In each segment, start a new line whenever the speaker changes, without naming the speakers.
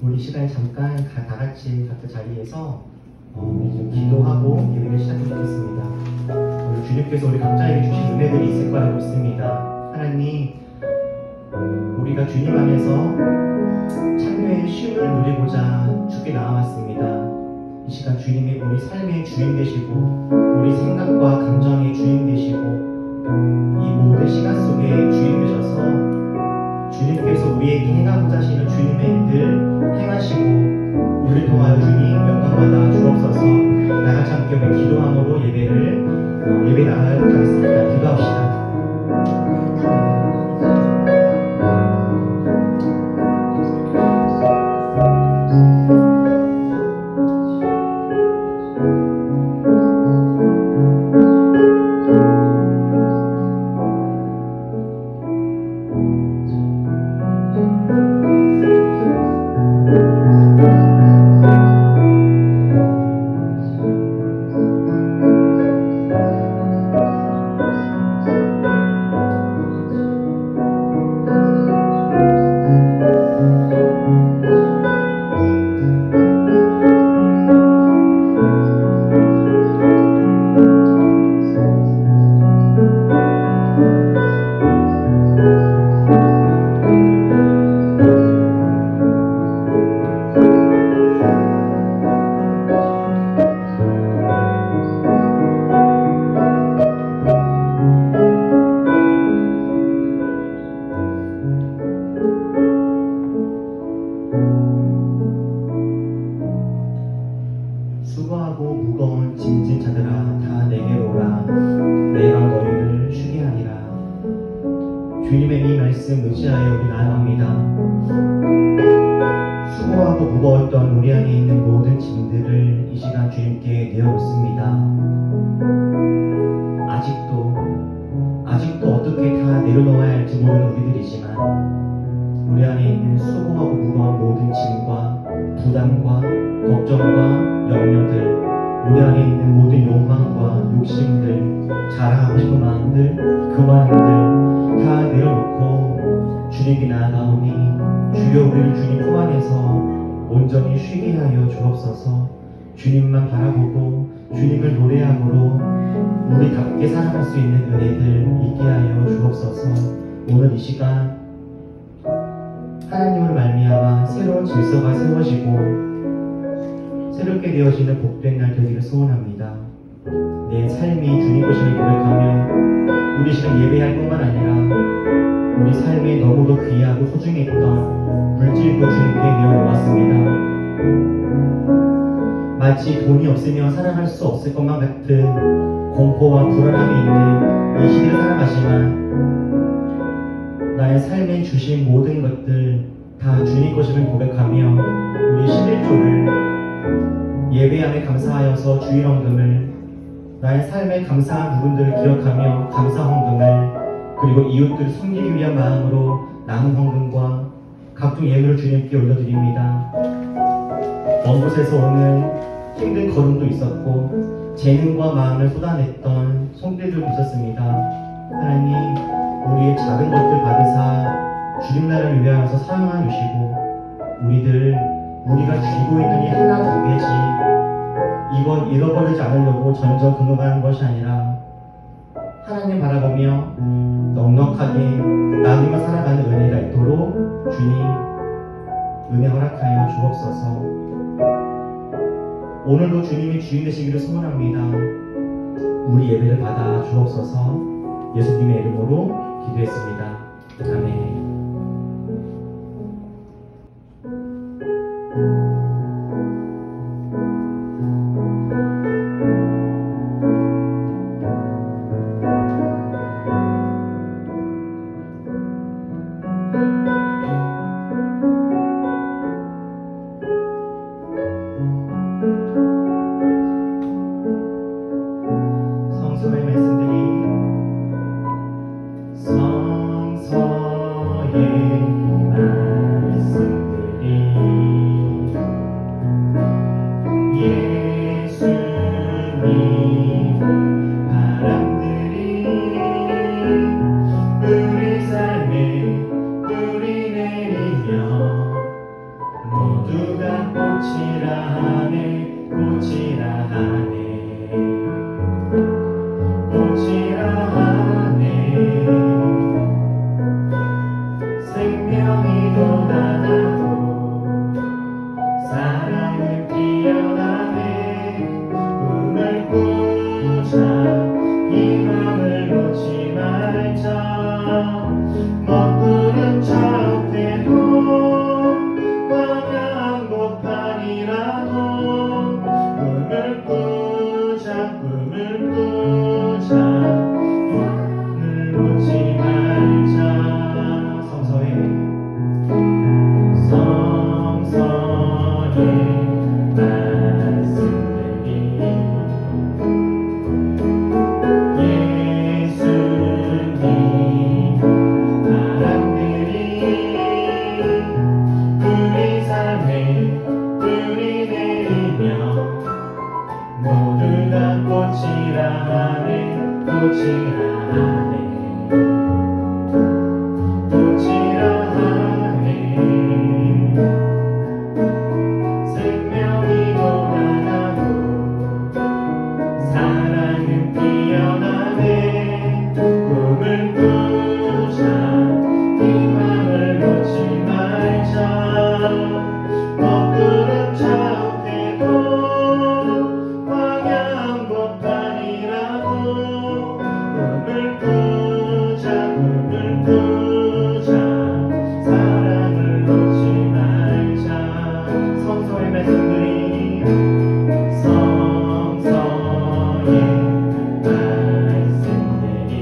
우리 시간에 잠깐 다 같이 각자 자리에서 좀 기도하고 예배를 시작하면 좋겠습니다. 오늘 주님께서 우리 각자에게 주신 은혜들이 있을 거라고 믿습니다. 하나님, 우리가 주님 안에서 참여의 쉼을 누리고자 주께 나와왔습니다. 이 시간 주님이 우리 삶의 주인 되시고 우리 생각과 감정의 주인 되시고 이 모든 시간 속에 주인 되셔서 주님께서 우리에게 행하고자 하시는 주님의 일들 행하시고 우리를 통하여 주님 영광받아 주옵소서. 나같이 함께 기도함으로 예배 나가도록 하겠습니다. 기도합시다. 수고하고 무거운 짐진 자들아 다 내게로 오라. 내가 너희를 쉬게 하리라. 주님의 이 말씀 의지하여 우리 나아갑니다. 수고하고 무거웠던 우리 안에 있는 모든 짐들을 이 시간 주님께 내어놓습니다. 아직도 어떻게 다 내려놓아야 할지 모르는 우리들이지만 우리 안에 있는 수고하고 무거운 모든 짐과 부담과 걱정과 염려들, 우리 안에 있는 모든 욕망과 욕심들, 자랑하고 싶은 마음들, 그 마음들 다 내려놓고 주님이 나아가오니 주여 우리를 주님 품 안에서 온전히 쉬게 하여 주옵소서. 주님만 바라보고 주님을 노래함으로 우리답게 살아갈 수 있는 은혜들 있게 하여 주옵소서. 오늘 이 시간 하나님으로 말미암아 새로운 질서가 세워지고 새롭게 되어지는 복된 날 되기를 소원합니다. 내 삶이 주님 것임을 고백하며 우리 시간 예배할 뿐만 아니라 우리 삶에 너무도 귀하고 소중했던 물질도 주님께 내어놓았습니다. 마치 돈이 없으면 살아갈 수 없을 것만 같은 공포와 불안함이 있는 이 시대를 살아가지만 나의 삶에 주신 모든 것들 다 주님 것임을 고백하며 우리 11조를 예배함에 감사하여서 주일 헌금을, 나의 삶에 감사한 부분들을 기억하며 감사 헌금을, 그리고 이웃들을 섬기기 위한 마음으로 남은 헌금과 각종 예물을 주님께 올려드립니다. 먼 곳에서 오는 힘든 걸음도 있었고 재능과 마음을 쏟아냈던 손길들도 있었습니다. 하나님, 우리의 작은 것들 받으사 주님 나라를 위하여서 사용하여 주시고 우리가 쥐고 있는 이 하나 두 개지 이건 잃어버리지 않으려고 전적 근무하는 것이 아니라 하나님 바라보며 넉넉하게 나누며 살아가는 은혜가 있도록 주님 은혜 허락하여 주옵소서. 오늘도 주님이 주인 되시기를 소원합니다. 우리 예배를 받아 주옵소서. 예수님의 이름으로 기도했습니다. 아멘. 성서의 말씀들이 성서 모두가 꽃이라 하네 꽃이라 하네 꽃이라 하네 생명이 돋아나고 사랑은 피어나네 꿈을 꾸자 이 맘을 놓지 말자 먹구름 차옥해도 광양복판이라도 꿈을 꾸자 꿈을 꾸자 꿈을 놓지 말자 성서에 말씀들이 예수님 사람들이 우리 삶에 뿌리 내리며 모두가 꽃이라 하네 꽃이라 하네 꽃이라 하네 생명이 돋아나고 사랑은 피어나네 꿈을 꾸자 이 맘을 놓지 말자 먹구름 차옥해도 광양복판이라도 꿈을 꾸자 꿈을 꾸자 사랑을 놓지 말자 성서의 말씀들이 성서의 말씀들이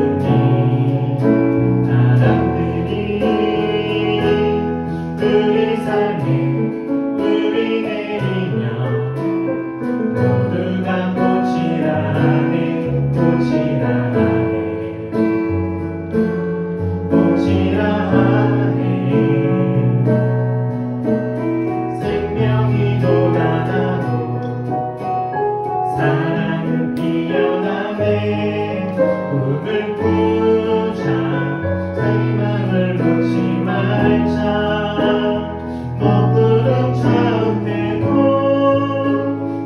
예수님 사람들이 우리 삶에 뿌리 내리며 모두가 꽃이라 하네 꽃이라 하네 꽃이라 하네 생명이 돋아나고 사랑은 피어나네 꿈을 꾸자 희망을 놓지 말자 먹구름 차옥해도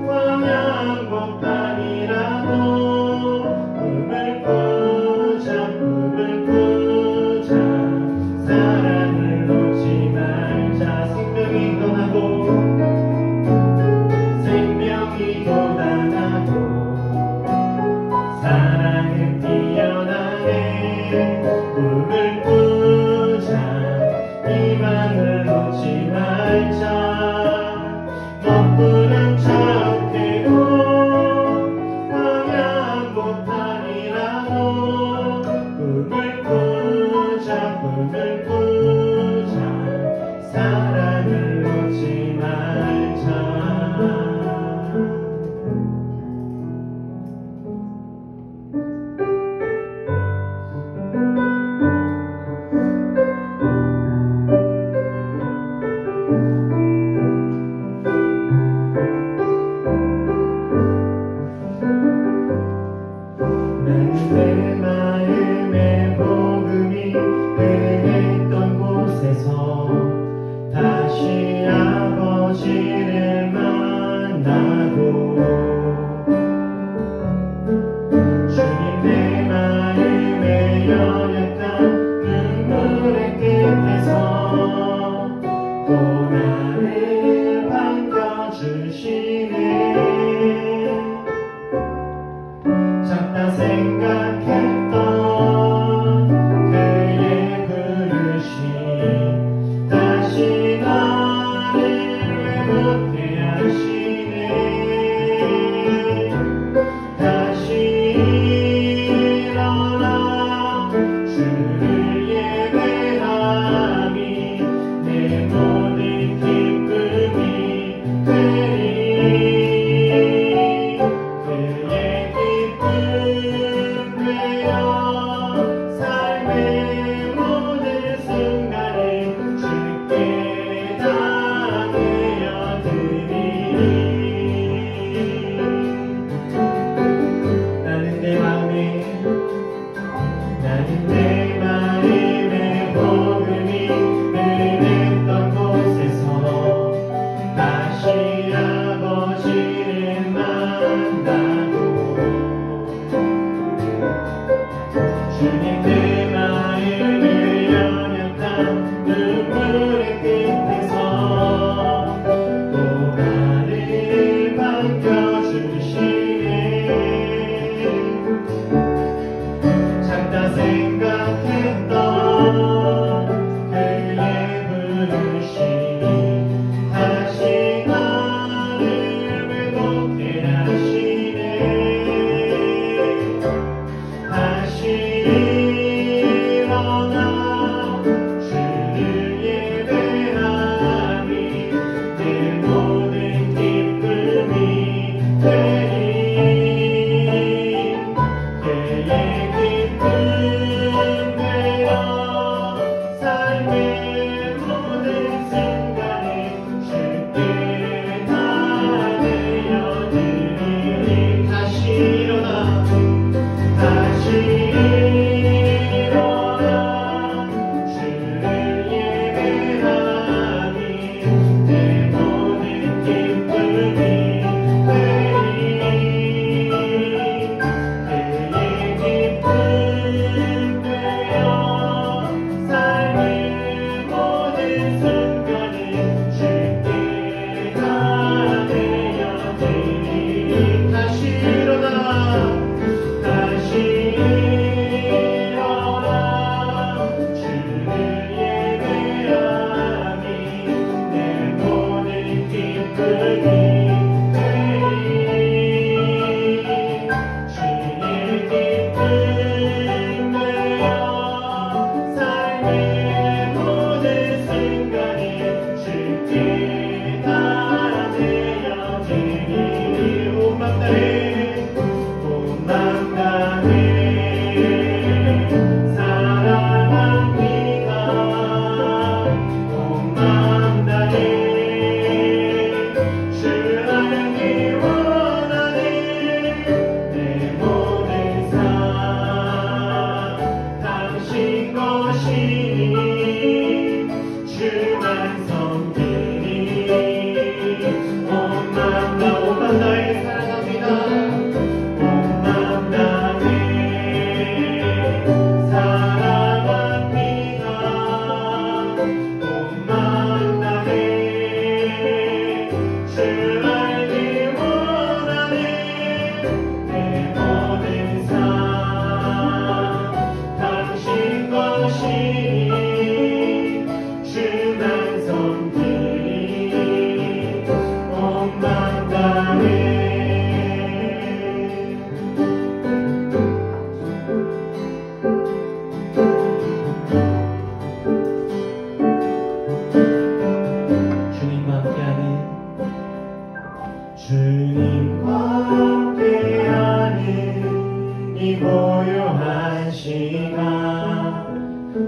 광양복판이라도 꿈을 꾸자 꿈을 꾸자 사랑을 놓지 말자 생명이 떠나고 생명이 돋아나고 사랑은 피어나네 꿈을 꾸자 희망을 놓지 말자 먹구름 차옥해도 광양복판이라도 꿈을 꾸자 꿈을 꾸자 사랑을 놓지 말자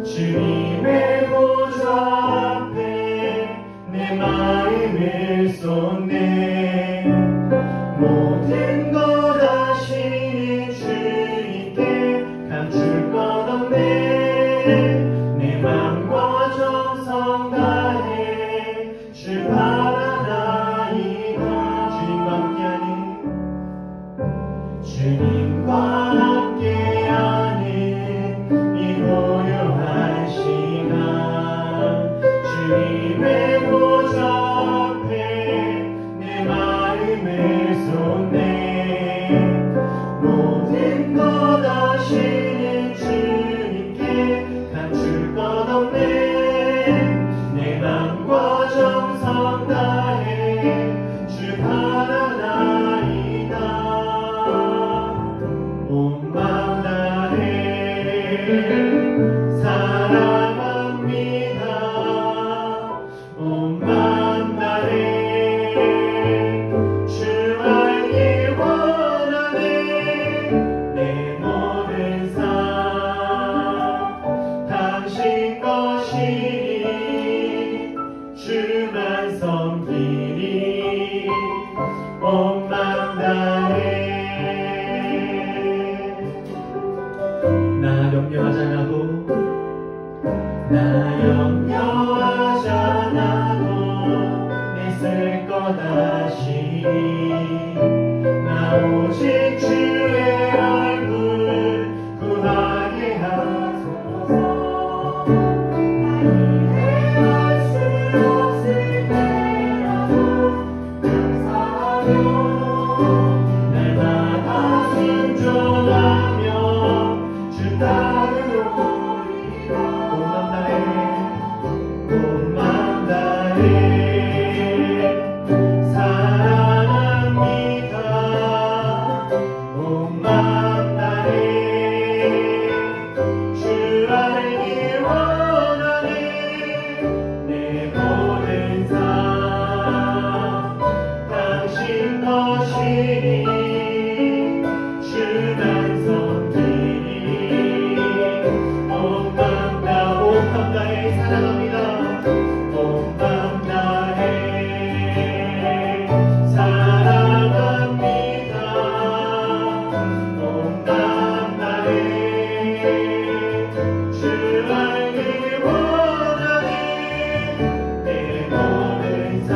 주님의 보좌 앞에 내 마음을 쏟네. 모든 것 아시는 주님께 감출 것 없네. 내 맘과 정성 다해 주 바라나이다. 주님과 함께하는 이 고요한 시간, 주님의 보좌 앞에 내 마음을 쏟네. 모든 것 아시는 주님께 감출 것 없네. 내 맘과 정성 다해 주 바라나이다. 온 맘 다해 사랑합니다. 온 맘 다해 주 알기 원하네. 내 모든 삶 당신 것이니 주만 섬기니 온 맘 다해. 나 염려하잖아도, 나 염려하잖아도 내 쓸 것 아시니. 나 오직 주의 얼굴 구하게 하소서. 나 이해할 수 없을 때라도 감사하며 날마다 순종하며 주 따르오리라. 온 맘 다해 사랑합니다. 온 맘 다해 주 알기 원하네. 내 모든 삶 당신 것이니 주만 섬기니 온 맘 다해 사랑합니다. 온 맘 다해 사랑합니다. 온 맘 다해 주 알기 원하네. 내 모든 삶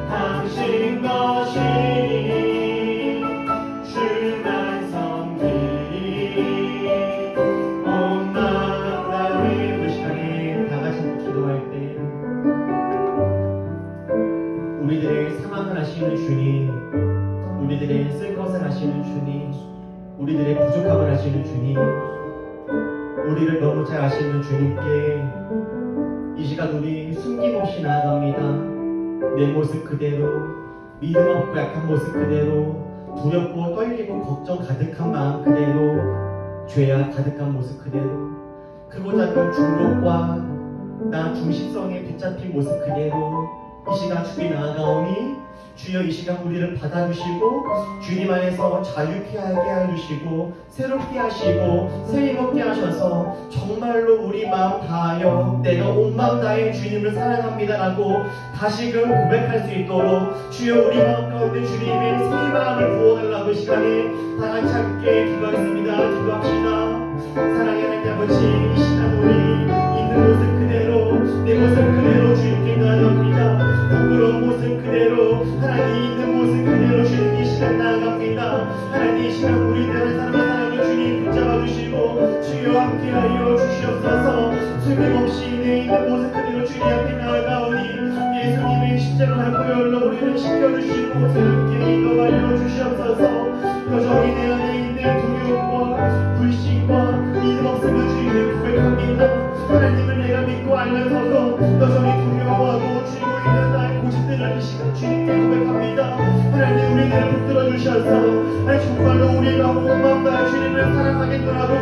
당신 것이니 주만 섬기니 온 맘 다해. 우리 시간에 다 같이 기도할 때 우리들의 상황을 아시는 주님, 우리들의 쓸 것을 아시는 주님, 우리들의 부족함을 아시는 주님, 우리를 너무 잘 아시는 주님께 이 시간 우리 숨김없이 나아갑니다. 내 모습 그대로, 믿음 없고 약한 모습 그대로, 두렵고 떨리고 걱정 가득한 마음 그대로, 죄악 가득한 모습 그대로, 크고 작은 중독과 나 중심성에 붙잡힌 모습 그대로 이 시간 주께 나아가오니 주여 이 시간 우리를 받아주시고 주님 안에서 자유케 하게 해주시고 새롭게 하시고 새임없게 하셔서 정말로 우리 마음 다하여 내가 온 마음 다해 주님을 사랑합니다라고 다시금 고백할 수 있도록 주여 우리 마음 가운데 주님의 새 마음을 부어달라고 이 시간에 다 같이 함께 기도하겠습니다. 기도합시다. 사랑의 하나님 아버지, 이 시간 우리 있는 모습 그대로, 내 모습 그대로 주님께 나아갑니다. 부끄러운 모습 그대로, 하나님 있는 모습 그대로 주님 이 시간 나아갑니다. 하나님 이 시간 우리들 한 사람 한 사람을 주님 붙잡아 주시고 주여 함께하여 주시옵소서. 숨김없이 내 있는 모습 그대로 주님 앞에 나아가오니 예수님의 십자가의 보혈로 우리를 씻겨주시고 새롭게 인도하여 주시옵소서. 여전히 내 안에 있는 두려움과 불신과 믿음 없음을 주님께 고백합니다. 하나님을 내가 믿고 알면서도 여전히 두려워하고 쥐고 있는 나의 고집들을 이 시간 주님께 고백합니다. 하나님 우리들을 붙들어 주셔서 정말로 우리가 온 마음 다해 주님을 사랑하겠더라도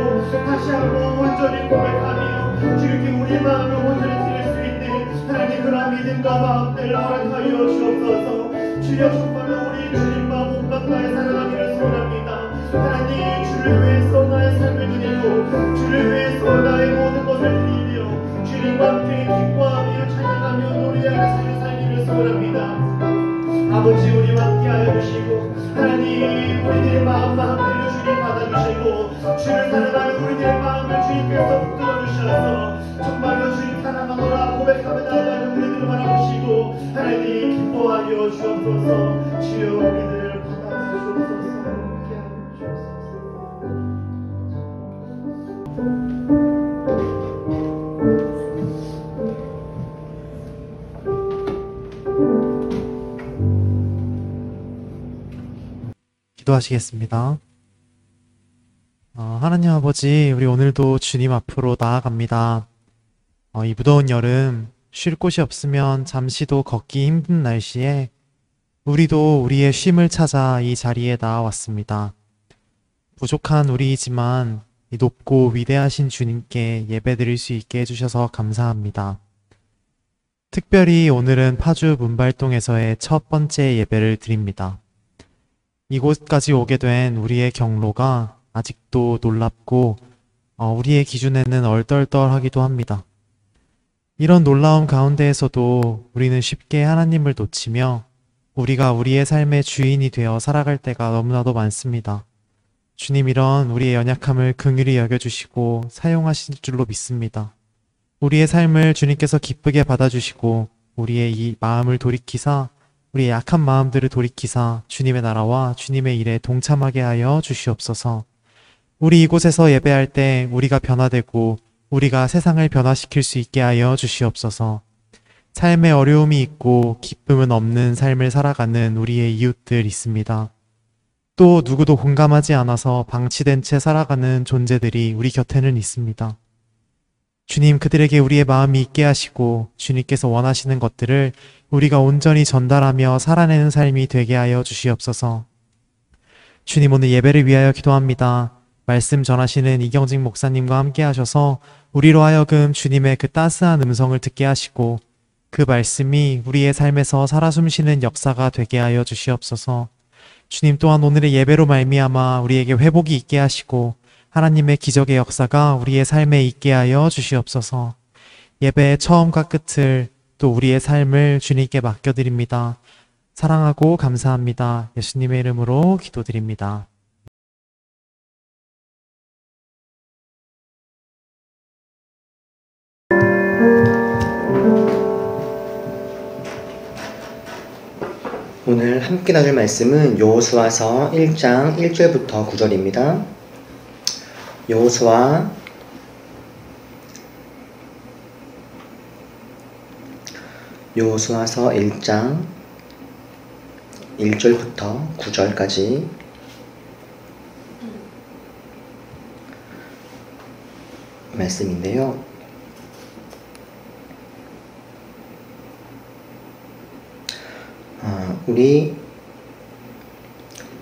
다시 한번 온전히 고백하며 주님께 우리 마음을 온전히 드릴 수 있는 하나님 그런 믿음과 마음들을 허락하여 주옵소서. 주여 정말로 우리 주님 마음 온 마음 다해 사랑하기를 소원합니다. 하나님 주를 위해서 나의 삶을 드리고 주를 위해서 나의 모든 것을 드리며 주님과 함께 기뻐하며 찬양하며 노래하며 삶을 살기를 소원합니다. 아버지 우리와 함께하여 주시고 하나님 우리들의 마음들을 주님 받아주시고 주를 사랑하는 우리들의 마음을 주님께서 붙들어 주셔서 정말로 주님 사랑하노라 고백하며 나아가는 우리들을 바라보시고 하나님 기뻐하여 주옵소서. 주여 우리들을 받아주옵소서. 함께하여
기도하시겠습니다. 하나님 아버지, 우리 오늘도 주님 앞으로 나아갑니다. 이 무더운 여름, 쉴 곳이 없으면 잠시도 걷기 힘든 날씨에 우리도 우리의 쉼을 찾아 이 자리에 나아왔습니다. 부족한 우리이지만 이 높고 위대하신 주님께 예배드릴 수 있게 해주셔서 감사합니다. 특별히 오늘은 파주 문발동에서의 첫 번째 예배를 드립니다. 이곳까지 오게 된 우리의 경로가 아직도 놀랍고 우리의 기준에는 얼떨떨하기도 합니다. 이런 놀라움 가운데에서도 우리는 쉽게 하나님을 놓치며 우리가 우리의 삶의 주인이 되어 살아갈 때가 너무나도 많습니다. 주님 이런 우리의 연약함을 긍휼히 여겨주시고 사용하실 줄로 믿습니다. 우리의 삶을 주님께서 기쁘게 받아주시고 우리의 이 마음을 돌이키사 우리의 약한 마음들을 돌이키사 주님의 나라와 주님의 일에 동참하게 하여 주시옵소서. 우리 이곳에서 예배할 때 우리가 변화되고 우리가 세상을 변화시킬 수 있게 하여 주시옵소서. 삶에 어려움이 있고 기쁨은 없는 삶을 살아가는 우리의 이웃들 있습니다. 또 누구도 공감하지 않아서 방치된 채 살아가는 존재들이 우리 곁에는 있습니다. 주님 그들에게 우리의 마음이 있게 하시고 주님께서 원하시는 것들을 우리가 온전히 전달하며 살아내는 삶이 되게 하여 주시옵소서. 주님 오늘 예배를 위하여 기도합니다. 말씀 전하시는 이경직 목사님과 함께 하셔서 우리로 하여금 주님의 그 따스한 음성을 듣게 하시고 그 말씀이 우리의 삶에서 살아 숨쉬는 역사가 되게 하여 주시옵소서. 주님 또한 오늘의 예배로 말미암아 우리에게 회복이 있게 하시고 하나님의 기적의 역사가 우리의 삶에 있게 하여 주시옵소서. 예배의 처음과 끝을 또 우리의 삶을 주님께 맡겨드립니다. 사랑하고 감사합니다. 예수님의 이름으로 기도드립니다.
오늘 함께 나눌 말씀은 여호수아서 1장 1절부터 9절입니다. 여호수아서 1장 1절부터 9절까지 말씀인데요. 우리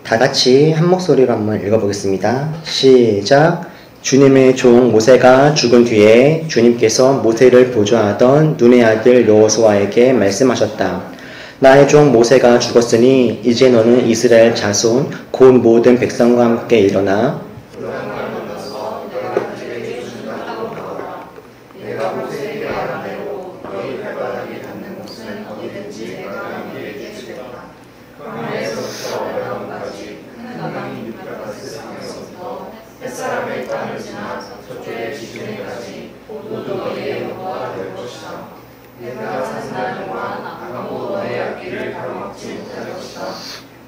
다 같이 한 목소리로 한번 읽어보겠습니다. 시작. 주님의 종 모세가 죽은 뒤에 주님께서 모세를 보좌하던 눈의 아들 여호수아에게 말씀하셨다. 나의 종 모세가 죽었으니 이제 너는 이스라엘 자손 곧 모든 백성과 함께 일어나
햇사람의 땅을 지나 내가 사는 날 동안 아무도 너의 앞길을 가로막지 못할 것이다.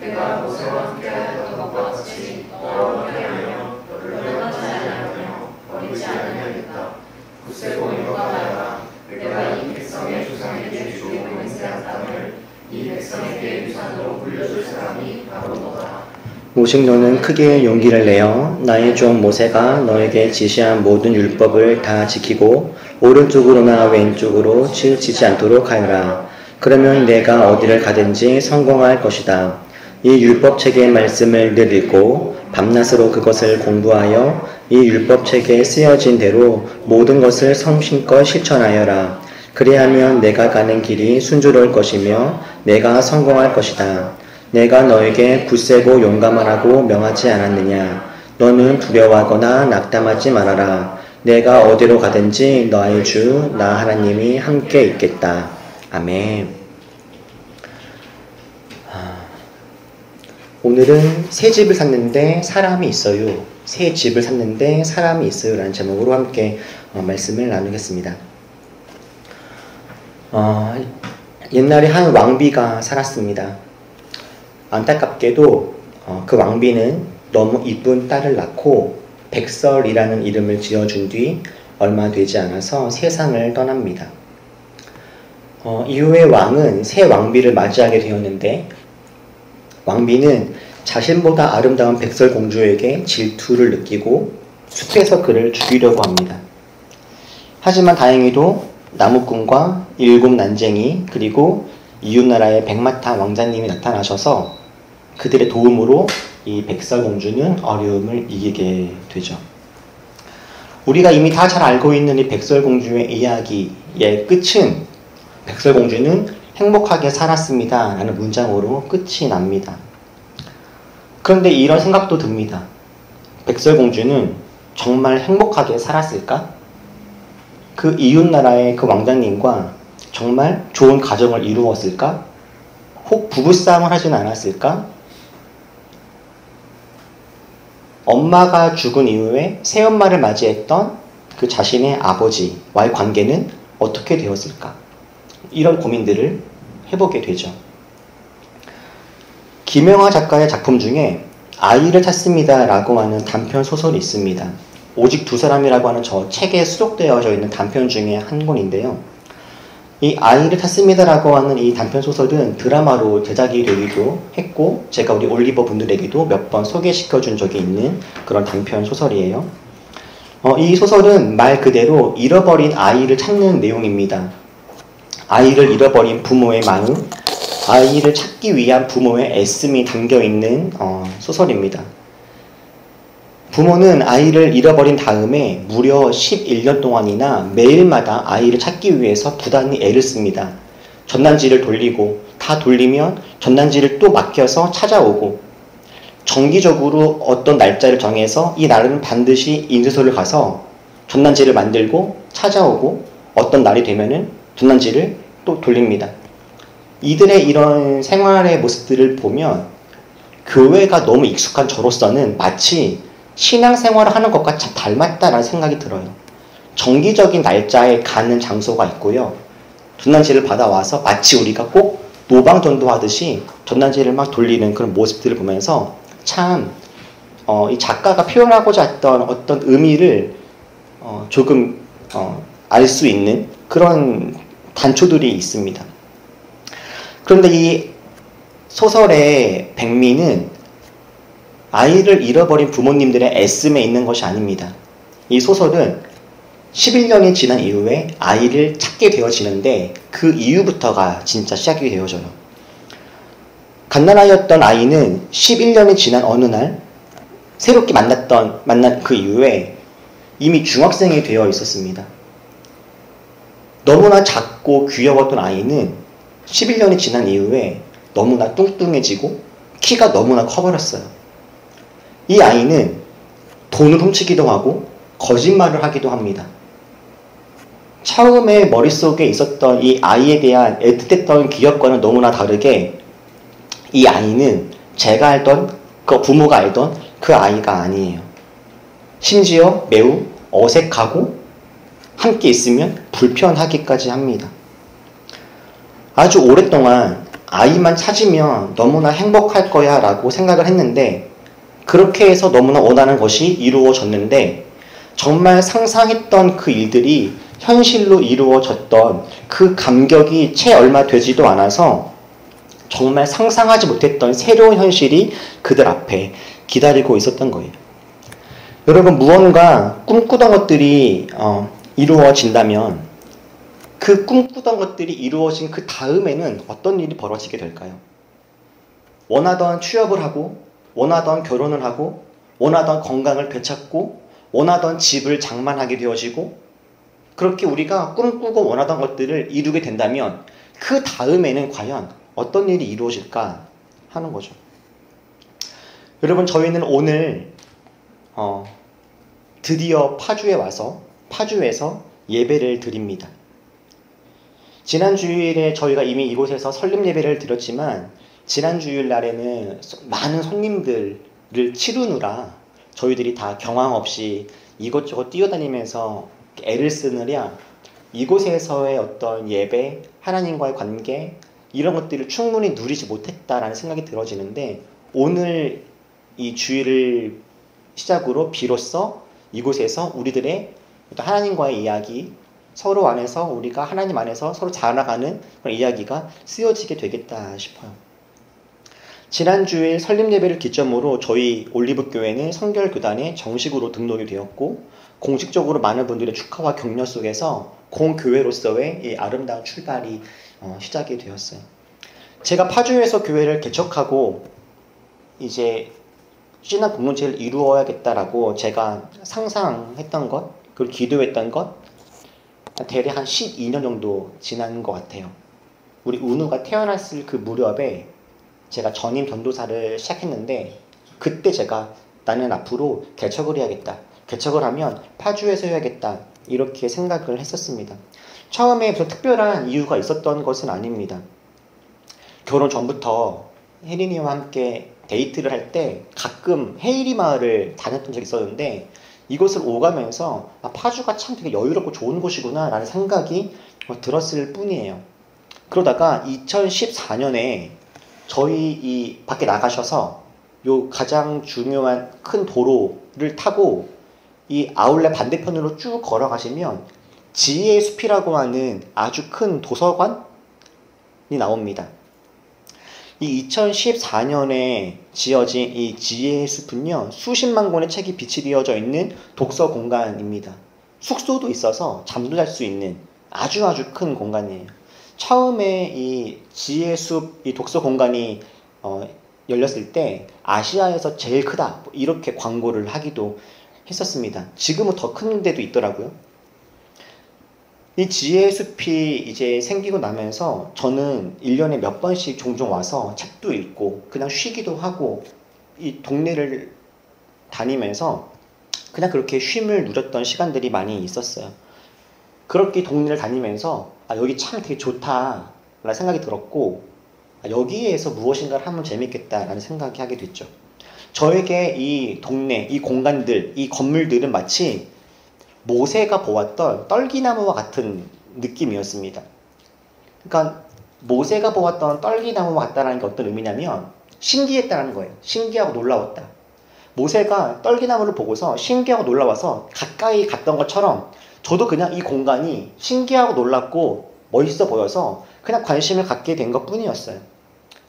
내가 모세와 함께하였던 것과 같이 너와 함께하며 너를 떠나지 아니하며 버리지 아니하겠다. 굳세고 용감하여라. 내가 이 백성의 조상에게 주고 맹세한 땅을 이 백성에게 유산으로 물려줄 사람이 바로 너다.
오직 너는 크게 용기를 내어 나의 종 모세가 너에게 지시한 모든 율법을 다 지키고 오른쪽으로나 왼쪽으로 치우치지 않도록 하여라. 그러면 내가 어디를 가든지 성공할 것이다. 이 율법책의 말씀을 늘 읽고 밤낮으로 그것을 공부하여 이 율법책에 쓰여진 대로 모든 것을 성심껏 실천하여라. 그리하면 내가 가는 길이 순조로울 것이며 내가 성공할 것이다. 내가 너에게 굳세고 용감하라고 명하지 않았느냐. 너는 두려워하거나 낙담하지 말아라. 내가 어디로 가든지 너의 주 나 하나님이 함께 있겠다. 아멘. 오늘은 새 집을 샀는데 사람이 있어요. 새 집을 샀는데 사람이 있어요 라는 제목으로 함께 말씀을 나누겠습니다. 옛날에 한 왕비가 살았습니다. 안타깝게도 그 왕비는 너무 이쁜 딸을 낳고 백설이라는 이름을 지어준 뒤 얼마 되지 않아서 세상을 떠납니다. 이후에 왕은 새 왕비를 맞이하게 되었는데 왕비는 자신보다 아름다운 백설공주에게 질투를 느끼고 숲에서 그를 죽이려고 합니다. 하지만 다행히도 나무꾼과 7 난쟁이 그리고 이웃나라의 백마탄 왕자님이 나타나셔서 그들의 도움으로 이 백설공주는 어려움을 이기게 되죠. 우리가 이미 다 잘 알고 있는 이 백설공주의 이야기의 끝은 백설공주는 행복하게 살았습니다 라는 문장으로 끝이 납니다. 그런데 이런 생각도 듭니다. 백설공주는 정말 행복하게 살았을까? 그 이웃나라의 그 왕자님과 정말 좋은 가정을 이루었을까? 혹 부부싸움을 하진 않았을까? 엄마가 죽은 이후에 새엄마를 맞이했던 그 자신의 아버지와의 관계는 어떻게 되었을까? 이런 고민들을 해보게 되죠. 김영하 작가의 작품 중에 아이를 찾습니다 라고 하는 단편 소설이 있습니다. 오직 두 사람이라고 하는 저 책에 수록되어져 있는 단편 중에 한 권인데요. 이 아이를 찾습니다 라고 하는 이 단편 소설은 드라마로 제작이 되기도 했고 제가 우리 올리버 분들에게도 몇 번 소개시켜 준 적이 있는 그런 단편 소설이에요. 이 소설은 말 그대로 잃어버린 아이를 찾는 내용입니다. 아이를 잃어버린 부모의 마음, 아이를 찾기 위한 부모의 애씀이 담겨있는 소설입니다. 부모는 아이를 잃어버린 다음에 무려 11년 동안이나 매일마다 아이를 찾기 위해서 부단히 애를 씁니다. 전단지를 돌리고 다 돌리면 전단지를 또 맡겨서 찾아오고 정기적으로 어떤 날짜를 정해서 이 날은 반드시 인쇄소를 가서 전단지를 만들고 찾아오고 어떤 날이 되면은 전단지를 또 돌립니다. 이들의 이런 생활의 모습들을 보면 교회가 너무 익숙한 저로서는 마치 신앙생활을 하는 것과 참 닮았다라는 생각이 들어요. 정기적인 날짜에 가는 장소가 있고요. 전단지를 받아와서 마치 우리가 꼭 노방전도하듯이 전단지를 막 돌리는 그런 모습들을 보면서 참 이 작가가 표현하고자 했던 어떤 의미를 조금 알 수 있는 그런 단초들이 있습니다. 그런데 이 소설의 백미는 아이를 잃어버린 부모님들의 애씀에 있는 것이 아닙니다. 이 소설은 11년이 지난 이후에 아이를 찾게 되어지는데 그 이후부터가 진짜 시작이 되어져요. 갓난아이였던 아이는 11년이 지난 어느 날 새롭게 만난 그 이후에 이미 중학생이 되어 있었습니다. 너무나 작고 귀여웠던 아이는 11년이 지난 이후에 너무나 뚱뚱해지고 키가 너무나 커버렸어요. 이 아이는 돈을 훔치기도 하고 거짓말을 하기도 합니다. 처음에 머릿속에 있었던 이 아이에 대한 애틋했던 기억과는 너무나 다르게 이 아이는 제가 알던 그 부모가 알던 그 아이가 아니에요. 심지어 매우 어색하고 함께 있으면 불편하기까지 합니다. 아주 오랫동안 아이만 찾으면 너무나 행복할 거야 라고 생각을 했는데, 그렇게 해서 너무나 원하는 것이 이루어졌는데, 정말 상상했던 그 일들이 현실로 이루어졌던 그 감격이 채 얼마 되지도 않아서 정말 상상하지 못했던 새로운 현실이 그들 앞에 기다리고 있었던 거예요. 여러분, 무언가 꿈꾸던 것들이 이루어진다면 그 꿈꾸던 것들이 이루어진 그 다음에는 어떤 일이 벌어지게 될까요? 원하던 취업을 하고, 원하던 결혼을 하고, 원하던 건강을 되찾고, 원하던 집을 장만하게 되어지고, 그렇게 우리가 꿈꾸고 원하던 것들을 이루게 된다면 그 다음에는 과연 어떤 일이 이루어질까 하는 거죠. 여러분, 저희는 오늘 드디어 파주에 와서 파주에서 예배를 드립니다. 지난 주일에 저희가 이미 이곳에서 설립 예배를 드렸지만, 지난 주일 날에는 많은 손님들을 치르느라 저희들이 다 경황 없이 이것저것 뛰어다니면서 애를 쓰느라 이곳에서의 어떤 예배, 하나님과의 관계, 이런 것들을 충분히 누리지 못했다라는 생각이 들어지는데, 오늘 이 주일을 시작으로 비로소 이곳에서 우리들의 하나님과의 이야기, 서로 안에서 우리가 하나님 안에서 서로 자라나가는 그런 이야기가 쓰여지게 되겠다 싶어요. 지난 주일 설립 예배를 기점으로 저희 올리브교회는 성결교단에 정식으로 등록이 되었고, 공식적으로 많은 분들의 축하와 격려 속에서 공교회로서의 이 아름다운 출발이 시작이 되었어요. 제가 파주에서 교회를 개척하고 이제 신학 공동체를 이루어야겠다라고 제가 상상했던 것, 그리고 기도했던 것, 대략 한 12년 정도 지난 것 같아요. 우리 은우가 태어났을 그 무렵에 제가 전임 전도사를 시작했는데, 그때 제가 나는 앞으로 개척을 해야겠다, 개척을 하면 파주에서 해야겠다, 이렇게 생각을 했었습니다. 처음에 무슨 특별한 이유가 있었던 것은 아닙니다. 결혼 전부터 혜린이와 함께 데이트를 할 때 가끔 헤이리 마을을 다녔던 적이 있었는데, 이곳을 오가면서 파주가 참 되게 여유롭고 좋은 곳이구나 라는 생각이 들었을 뿐이에요. 그러다가 2014년에 저희 이 밖에 나가셔서 요 가장 중요한 큰 도로를 타고 이 아울렛 반대편으로 쭉 걸어가시면 지혜의 숲이라고 하는 아주 큰 도서관이 나옵니다. 이 2014년에 지어진 이 지혜의 숲은요, 수십만 권의 책이 빛이 되어져 있는 독서 공간입니다. 숙소도 있어서 잠도 잘 수 있는 아주 큰 공간이에요. 처음에 이 지혜의 숲, 이 독서 공간이 열렸을 때 아시아에서 제일 크다, 이렇게 광고를 하기도 했었습니다. 지금은 더 큰 데도 있더라고요. 이 지혜의 숲이 이제 생기고 나면서 저는 1년에 몇 번씩 종종 와서 책도 읽고 그냥 쉬기도 하고 이 동네를 다니면서 그냥 그렇게 쉼을 누렸던 시간들이 많이 있었어요. 그렇게 동네를 다니면서 여기 참 되게 좋다라는 생각이 들었고, 여기에서 무엇인가를 하면 재밌겠다라는 생각이 하게 됐죠. 저에게 이 동네, 이 공간들, 이 건물들은 마치 모세가 보았던 떨기나무와 같은 느낌이었습니다. 그러니까 모세가 보았던 떨기나무와 같다는 게 어떤 의미냐면 신기했다는 거예요. 신기하고 놀라웠다. 모세가 떨기나무를 보고서 신기하고 놀라워서 가까이 갔던 것처럼 저도 그냥 이 공간이 신기하고 놀랍고 멋있어 보여서 그냥 관심을 갖게 된 것뿐이었어요.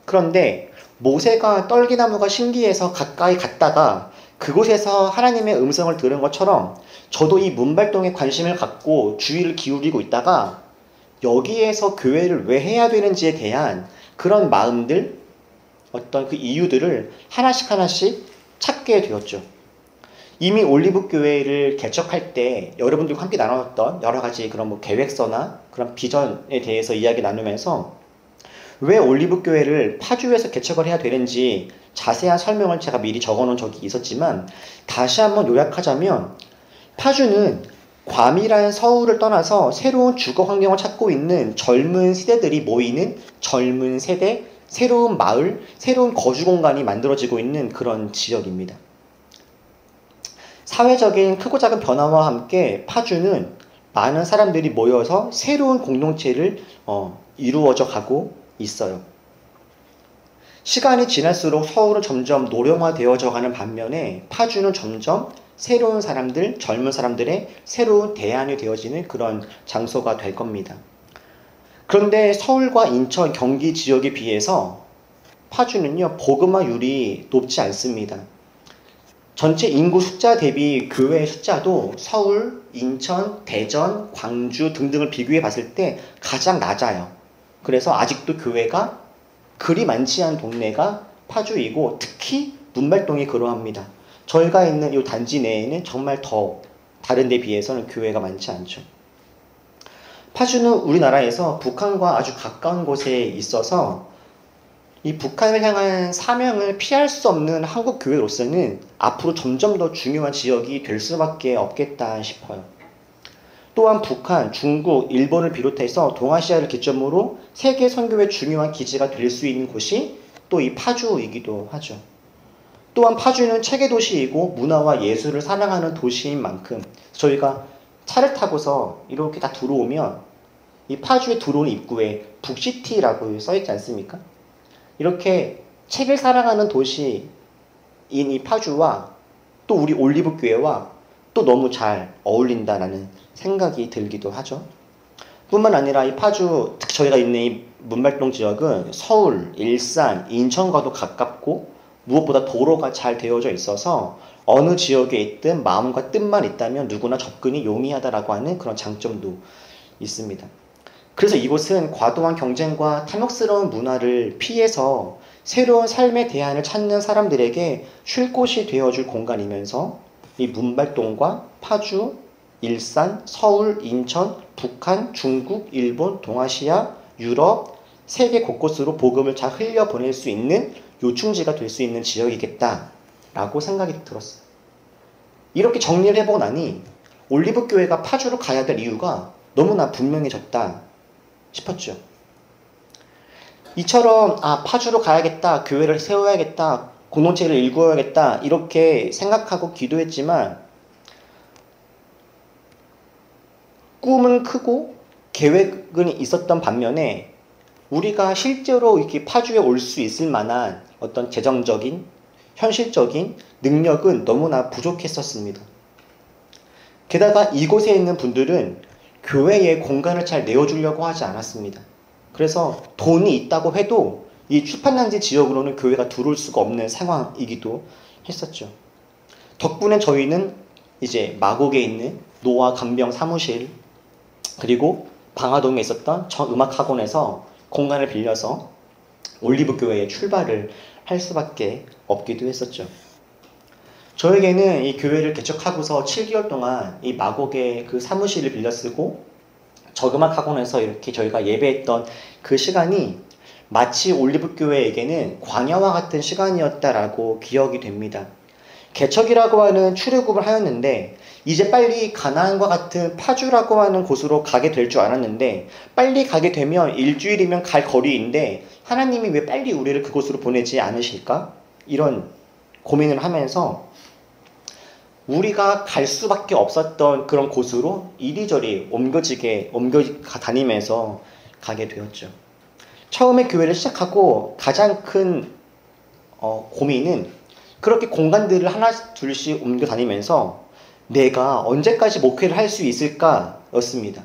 그런데 모세가 떨기나무가 신기해서 가까이 갔다가 그곳에서 하나님의 음성을 들은 것처럼 저도 이 문발동에 관심을 갖고 주의를 기울이고 있다가 여기에서 교회를 왜 해야 되는지에 대한 그런 마음들, 어떤 그 이유들을 하나씩 찾게 되었죠. 이미 올리브교회를 개척할 때 여러분들과 함께 나눴던 여러 가지 그런 계획서나 그런 비전에 대해서 이야기 나누면서 왜 올리브교회를 파주에서 개척을 해야 되는지 자세한 설명을 제가 미리 적어놓은 적이 있었지만, 다시 한번 요약하자면 파주는 괌이란 서울을 떠나서 새로운 주거 환경을 찾고 있는 젊은 세대들이 모이는 젊은 세대, 새로운 마을, 새로운 거주 공간이 만들어지고 있는 그런 지역입니다. 사회적인 크고 작은 변화와 함께 파주는 많은 사람들이 모여서 새로운 공동체를 이루어져 가고 있어요. 시간이 지날수록 서울은 점점 노령화되어져 가는 반면에 파주는 점점 새로운 사람들, 젊은 사람들의 새로운 대안이 되어지는 그런 장소가 될 겁니다. 그런데 서울과 인천, 경기 지역에 비해서 파주는요, 복음화율이 높지 않습니다. 전체 인구 숫자 대비 교회 숫자도 서울, 인천, 대전, 광주 등등을 비교해 봤을 때 가장 낮아요. 그래서 아직도 교회가 그리 많지 않은 동네가 파주이고 특히 문말동이 그러합니다. 저희가 있는 이 단지 내에는 정말 더 다른 데 비해서는 교회가 많지 않죠. 파주는 우리나라에서 북한과 아주 가까운 곳에 있어서 이 북한을 향한 사명을 피할 수 없는 한국 교회로서는 앞으로 점점 더 중요한 지역이 될 수밖에 없겠다 싶어요. 또한 북한, 중국, 일본을 비롯해서 동아시아를 기점으로 세계 선교의 중요한 기지가 될 수 있는 곳이 또 이 파주이기도 하죠. 또한 파주는 체계 도시이고 문화와 예술을 사랑하는 도시인 만큼 저희가 차를 타고서 이렇게 다 들어오면 이 파주에 들어오는 입구에 북시티라고 써있지 않습니까? 이렇게 책을 사랑하는 도시인 이 파주와 또 우리 올리브교회와 또 너무 잘 어울린다라는 생각이 들기도 하죠. 뿐만 아니라 이 파주, 특히 저희가 있는 이 문말동 지역은 서울, 일산, 인천과도 가깝고 무엇보다 도로가 잘 되어져 있어서 어느 지역에 있든 마음과 뜻만 있다면 누구나 접근이 용이하다라고 하는 그런 장점도 있습니다. 그래서 이곳은 과도한 경쟁과 탐욕스러운 문화를 피해서 새로운 삶의 대안을 찾는 사람들에게 쉴 곳이 되어줄 공간이면서 이 문발동과 파주, 일산, 서울, 인천, 북한, 중국, 일본, 동아시아, 유럽, 세계 곳곳으로 복음을 잘 흘려보낼 수 있는 요충지가 될 수 있는 지역이겠다라고 생각이 들었어요. 이렇게 정리를 해보고 나니 올리브교회가 파주로 가야 될 이유가 너무나 분명해졌다 싶었죠. 이처럼 파주로 가야겠다, 교회를 세워야겠다, 공동체를 일구어야겠다 이렇게 생각하고 기도했지만 꿈은 크고 계획은 있었던 반면에 우리가 실제로 이렇게 파주에 올 수 있을 만한 어떤 재정적인, 현실적인 능력은 너무나 부족했었습니다. 게다가 이곳에 있는 분들은 교회에 공간을 잘 내어주려고 하지 않았습니다. 그래서 돈이 있다고 해도 이 출판단지 지역으로는 교회가 들어올 수가 없는 상황이기도 했었죠. 덕분에 저희는 이제 마곡에 있는 노아 간병 사무실 그리고 방화동에 있었던 정음악학원에서 공간을 빌려서 올리브교회에 출발을 할 수밖에 없기도 했었죠. 저에게는 이 교회를 개척하고서 7개월 동안 이 마곡의 그 사무실을 빌려 쓰고 저음악학원에서 이렇게 저희가 예배했던 그 시간이 마치 올리브교회에게는 광야와 같은 시간이었다라고 기억이 됩니다. 개척이라고 하는 출애굽을 하였는데 이제 빨리 가나안과 같은 파주라고 하는 곳으로 가게 될 줄 알았는데 빨리 가게 되면 일주일이면 갈 거리인데 하나님이 왜 빨리 우리를 그곳으로 보내지 않으실까? 이런 고민을 하면서 우리가 갈 수밖에 없었던 그런 곳으로 이리저리 옮겨 다니면서 가게 되었죠. 처음에 교회를 시작하고 가장 큰 고민은 그렇게 공간들을 하나 둘씩 옮겨 다니면서 내가 언제까지 목회를 할 수 있을까 였습니다.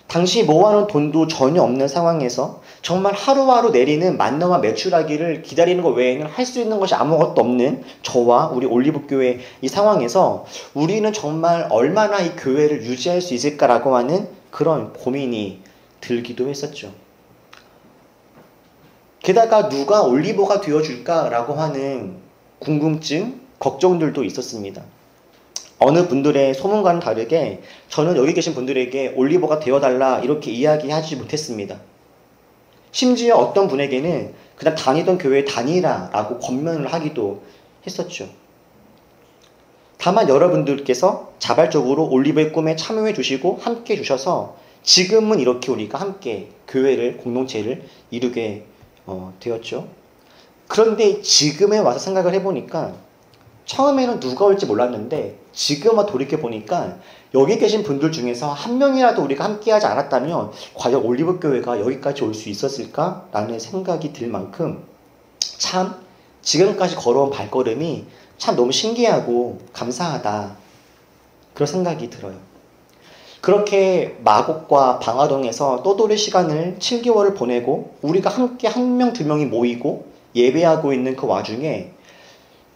당시 모아놓은 돈도 전혀 없는 상황에서 정말 하루하루 내리는 만나와 매출하기를 기다리는 것 외에는 할 수 있는 것이 아무것도 없는 저와 우리 올리브교회 이 상황에서 우리는 정말 얼마나 이 교회를 유지할 수 있을까라고 하는 그런 고민이 들기도 했었죠. 게다가 누가 올리버가 되어줄까라고 하는 궁금증, 걱정들도 있었습니다. 어느 분들의 소문과는 다르게 저는 여기 계신 분들에게 올리버가 되어달라 이렇게 이야기하지 못했습니다. 심지어 어떤 분에게는 그냥 다니던 교회에 다니라라고 권면을 하기도 했었죠. 다만 여러분들께서 자발적으로 올리버의 꿈에 참여해 주시고 함께 해 주셔서 지금은 이렇게 우리가 함께 교회를, 공동체를 이루게 되었죠. 그런데 지금에 와서 생각을 해보니까 처음에는 누가 올지 몰랐는데 지금 돌이켜보니까 여기 계신 분들 중에서 한 명이라도 우리가 함께하지 않았다면 과연 올리브교회가 여기까지 올 수 있었을까? 라는 생각이 들 만큼 참 지금까지 걸어온 발걸음이 참 너무 신기하고 감사하다. 그런 생각이 들어요. 그렇게 마곡과 방화동에서 떠돌이 시간을 7개월을 보내고 우리가 함께 한 명, 두 명이 모이고 예배하고 있는 그 와중에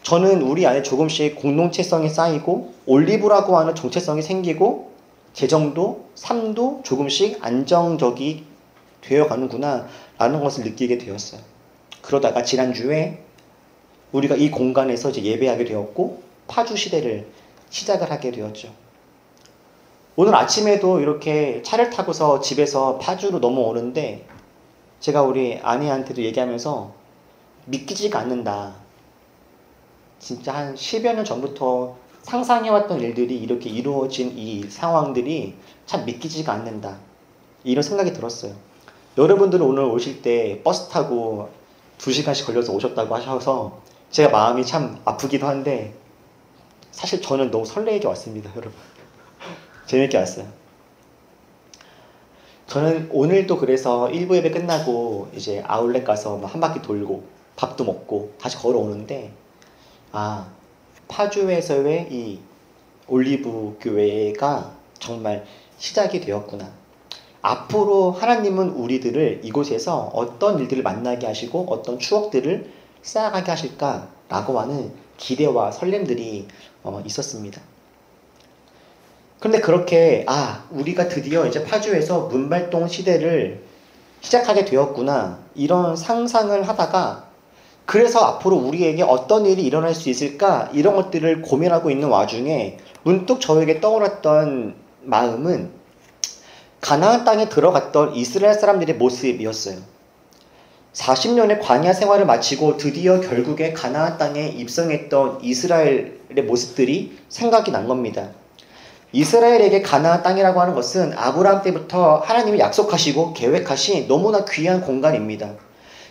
저는 우리 안에 조금씩 공동체성이 쌓이고 올리브라고 하는 정체성이 생기고 재정도, 삶도 조금씩 안정적이 되어가는구나 라는 것을 느끼게 되었어요. 그러다가 지난주에 우리가 이 공간에서 이제 예배하게 되었고 파주 시대를 시작을 하게 되었죠. 오늘 아침에도 이렇게 차를 타고서 집에서 파주로 넘어오는데 제가 우리 아내한테도 얘기하면서 믿기지가 않는다. 진짜 한 10여 년 전부터 상상해왔던 일들이 이렇게 이루어진 이 상황들이 참 믿기지가 않는다. 이런 생각이 들었어요. 여러분들은 오늘 오실 때 버스 타고 2시간씩 걸려서 오셨다고 하셔서 제가 마음이 참 아프기도 한데 사실 저는 너무 설레게 왔습니다, 여러분. 재밌게 왔어요. 저는 오늘도 그래서 1부 예배 끝나고 이제 아울렛 가서 한 바퀴 돌고 밥도 먹고 다시 걸어오는데 파주에서의 이 올리브 교회가 정말 시작이 되었구나. 앞으로 하나님은 우리들을 이곳에서 어떤 일들을 만나게 하시고 어떤 추억들을 쌓아가게 하실까라고 하는 기대와 설렘들이 있었습니다. 그런데 그렇게 우리가 드디어 이제 파주에서 문발동 시대를 시작하게 되었구나 이런 상상을 하다가 그래서 앞으로 우리에게 어떤 일이 일어날 수 있을까 이런 것들을 고민하고 있는 와중에 문득 저에게 떠올랐던 마음은 가나안 땅에 들어갔던 이스라엘 사람들의 모습이었어요. 40년의 광야 생활을 마치고 드디어 결국에 가나안 땅에 입성했던 이스라엘의 모습들이 생각이 난 겁니다. 이스라엘에게 가나안 땅이라고 하는 것은 아브라함 때부터 하나님이 약속하시고 계획하신 너무나 귀한 공간입니다.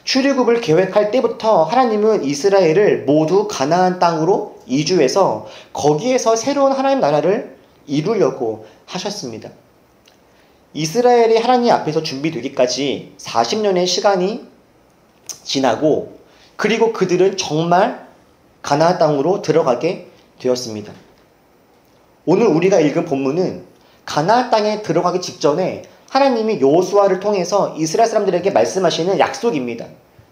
출애굽을 계획할 때부터 하나님은 이스라엘을 모두 가나안 땅으로 이주해서 거기에서 새로운 하나님 나라를 이루려고 하셨습니다. 이스라엘이 하나님 앞에서 준비되기까지 40년의 시간이 지나고 그리고 그들은 정말 가나안 땅으로 들어가게 되었습니다. 오늘 우리가 읽은 본문은 가나안 땅에 들어가기 직전에 하나님이 여호수아를 통해서 이스라엘 사람들에게 말씀하시는 약속입니다.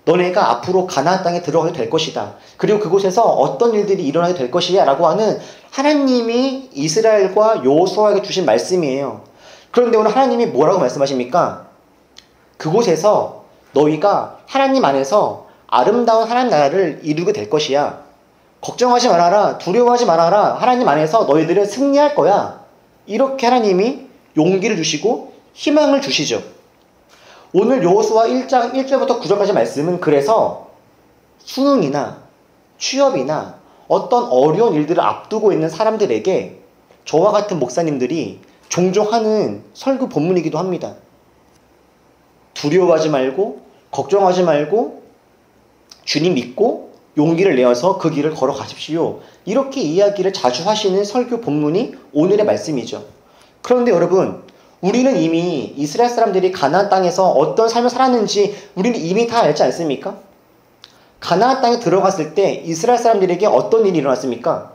너네가 앞으로 가나안 땅에 들어가게 될 것이다. 그리고 그곳에서 어떤 일들이 일어나게 될 것이야 라고 하는 하나님이 이스라엘과 여호수아에게 주신 말씀이에요. 그런데 오늘 하나님이 뭐라고 말씀하십니까? 그곳에서 너희가 하나님 안에서 아름다운 하나님 나라를 이루게 될 것이야. 걱정하지 말아라. 두려워하지 말아라. 하나님 안에서 너희들은 승리할 거야. 이렇게 하나님이 용기를 주시고 희망을 주시죠. 오늘 여호수아 1장 1절부터 9절까지 말씀은 그래서 수능이나 취업이나 어떤 어려운 일들을 앞두고 있는 사람들에게 저와 같은 목사님들이 종종 하는 설교 본문이기도 합니다. 두려워하지 말고 걱정하지 말고 주님 믿고 용기를 내어서 그 길을 걸어가십시오. 이렇게 이야기를 자주 하시는 설교 본문이 오늘의 말씀이죠. 그런데 여러분, 우리는 이미 이스라엘 사람들이 가나안 땅에서 어떤 삶을 살았는지 우리는 이미 다 알지 않습니까? 가나안 땅에 들어갔을 때 이스라엘 사람들에게 어떤 일이 일어났습니까?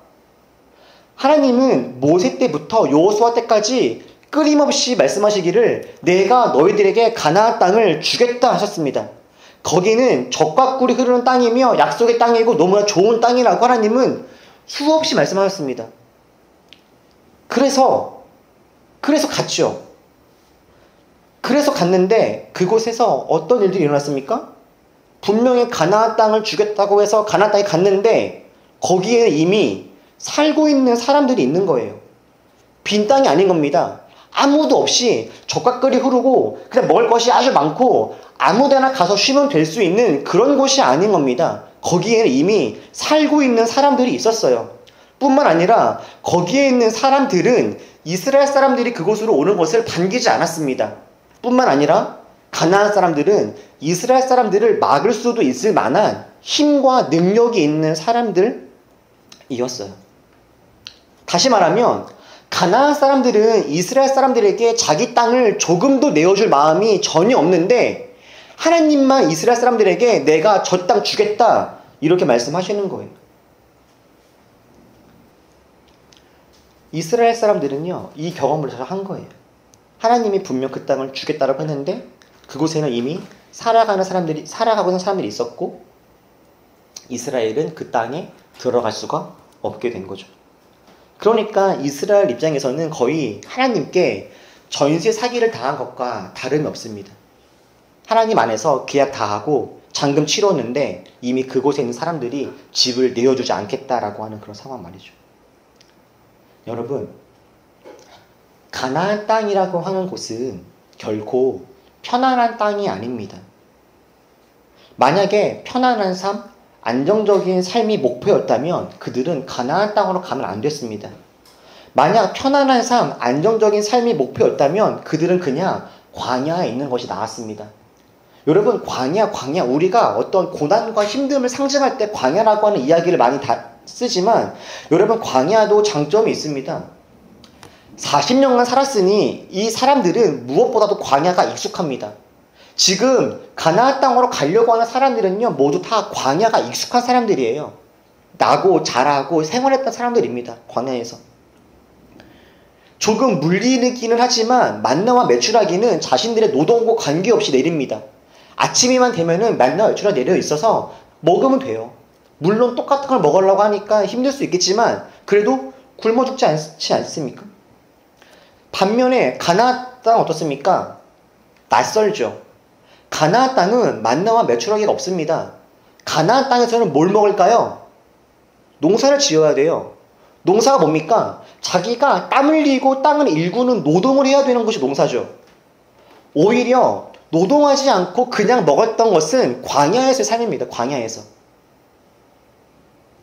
하나님은 모세 때부터 여호수아 때까지 끊임없이 말씀하시기를 내가 너희들에게 가나안 땅을 주겠다 하셨습니다. 거기는 젖과 꿀이 흐르는 땅이며 약속의 땅이고 너무나 좋은 땅이라고 하나님은 수없이 말씀하셨습니다. 그래서 갔죠. 그래서 갔는데 그곳에서 어떤 일들이 일어났습니까? 분명히 가나안 땅을 주겠다고 해서 가나안 땅에 갔는데 거기에 이미 살고 있는 사람들이 있는 거예요. 빈 땅이 아닌 겁니다. 아무도 없이 젖과 꿀이 흐르고 그냥 먹을 것이 아주 많고 아무데나 가서 쉬면 될 수 있는 그런 곳이 아닌 겁니다. 거기에는 이미 살고 있는 사람들이 있었어요. 뿐만 아니라 거기에 있는 사람들은 이스라엘 사람들이 그곳으로 오는 것을 반기지 않았습니다. 뿐만 아니라 가나안 사람들은 이스라엘 사람들을 막을 수도 있을 만한 힘과 능력이 있는 사람들인 이었어요. 다시 말하면 가나안 사람들은 이스라엘 사람들에게 자기 땅을 조금도 내어줄 마음이 전혀 없는데 하나님만 이스라엘 사람들에게 내가 저 땅 주겠다 이렇게 말씀하시는 거예요. 이스라엘 사람들은요, 이 경험을 한 거예요. 하나님이 분명 그 땅을 주겠다고 했는데 그곳에는 이미 살아가고 있는 사람들이 있었고 이스라엘은 그 땅에 들어갈 수가 없게 된 거죠. 그러니까 이스라엘 입장에서는 거의 하나님께 전세 사기를 당한 것과 다름이 없습니다. 하나님 안에서 계약 다 하고 잔금 치렀는데 이미 그곳에 있는 사람들이 집을 내어주지 않겠다라고 하는 그런 상황 말이죠. 여러분, 가나안 땅이라고 하는 곳은 결코 편안한 땅이 아닙니다. 만약에 편안한 삶, 안정적인 삶이 목표였다면 그들은 가나안 땅으로 가면 안 됐습니다. 만약 편안한 삶, 안정적인 삶이 목표였다면 그들은 그냥 광야에 있는 것이 나았습니다. 여러분, 광야, 우리가 어떤 고난과 힘듦을 상징할 때 광야라고 하는 이야기를 많이 쓰지만 여러분, 광야도 장점이 있습니다. 40년간 살았으니 이 사람들은 무엇보다도 광야가 익숙합니다. 지금 가나안 땅으로 가려고 하는 사람들은요, 모두 다 광야가 익숙한 사람들이에요. 나고 자라고 생활했던 사람들입니다. 광야에서. 조금 물리기는 하지만 만나와 메추라기는 자신들의 노동과 관계없이 내립니다. 아침이만 되면은 만나와 메추라기 내려 있어서 먹으면 돼요. 물론 똑같은 걸 먹으려고 하니까 힘들 수 있겠지만 그래도 굶어 죽지 않지 않습니까? 반면에 가나안 땅은 어떻습니까? 낯설죠. 가나안 땅은 만나와 메추라기가 없습니다. 가나안 땅에서는 뭘 먹을까요? 농사를 지어야 돼요. 농사가 뭡니까? 자기가 땀 흘리고 땅을 일구는 노동을 해야 되는 것이 농사죠. 오히려 노동하지 않고 그냥 먹었던 것은 광야에서의 삶입니다. 광야에서.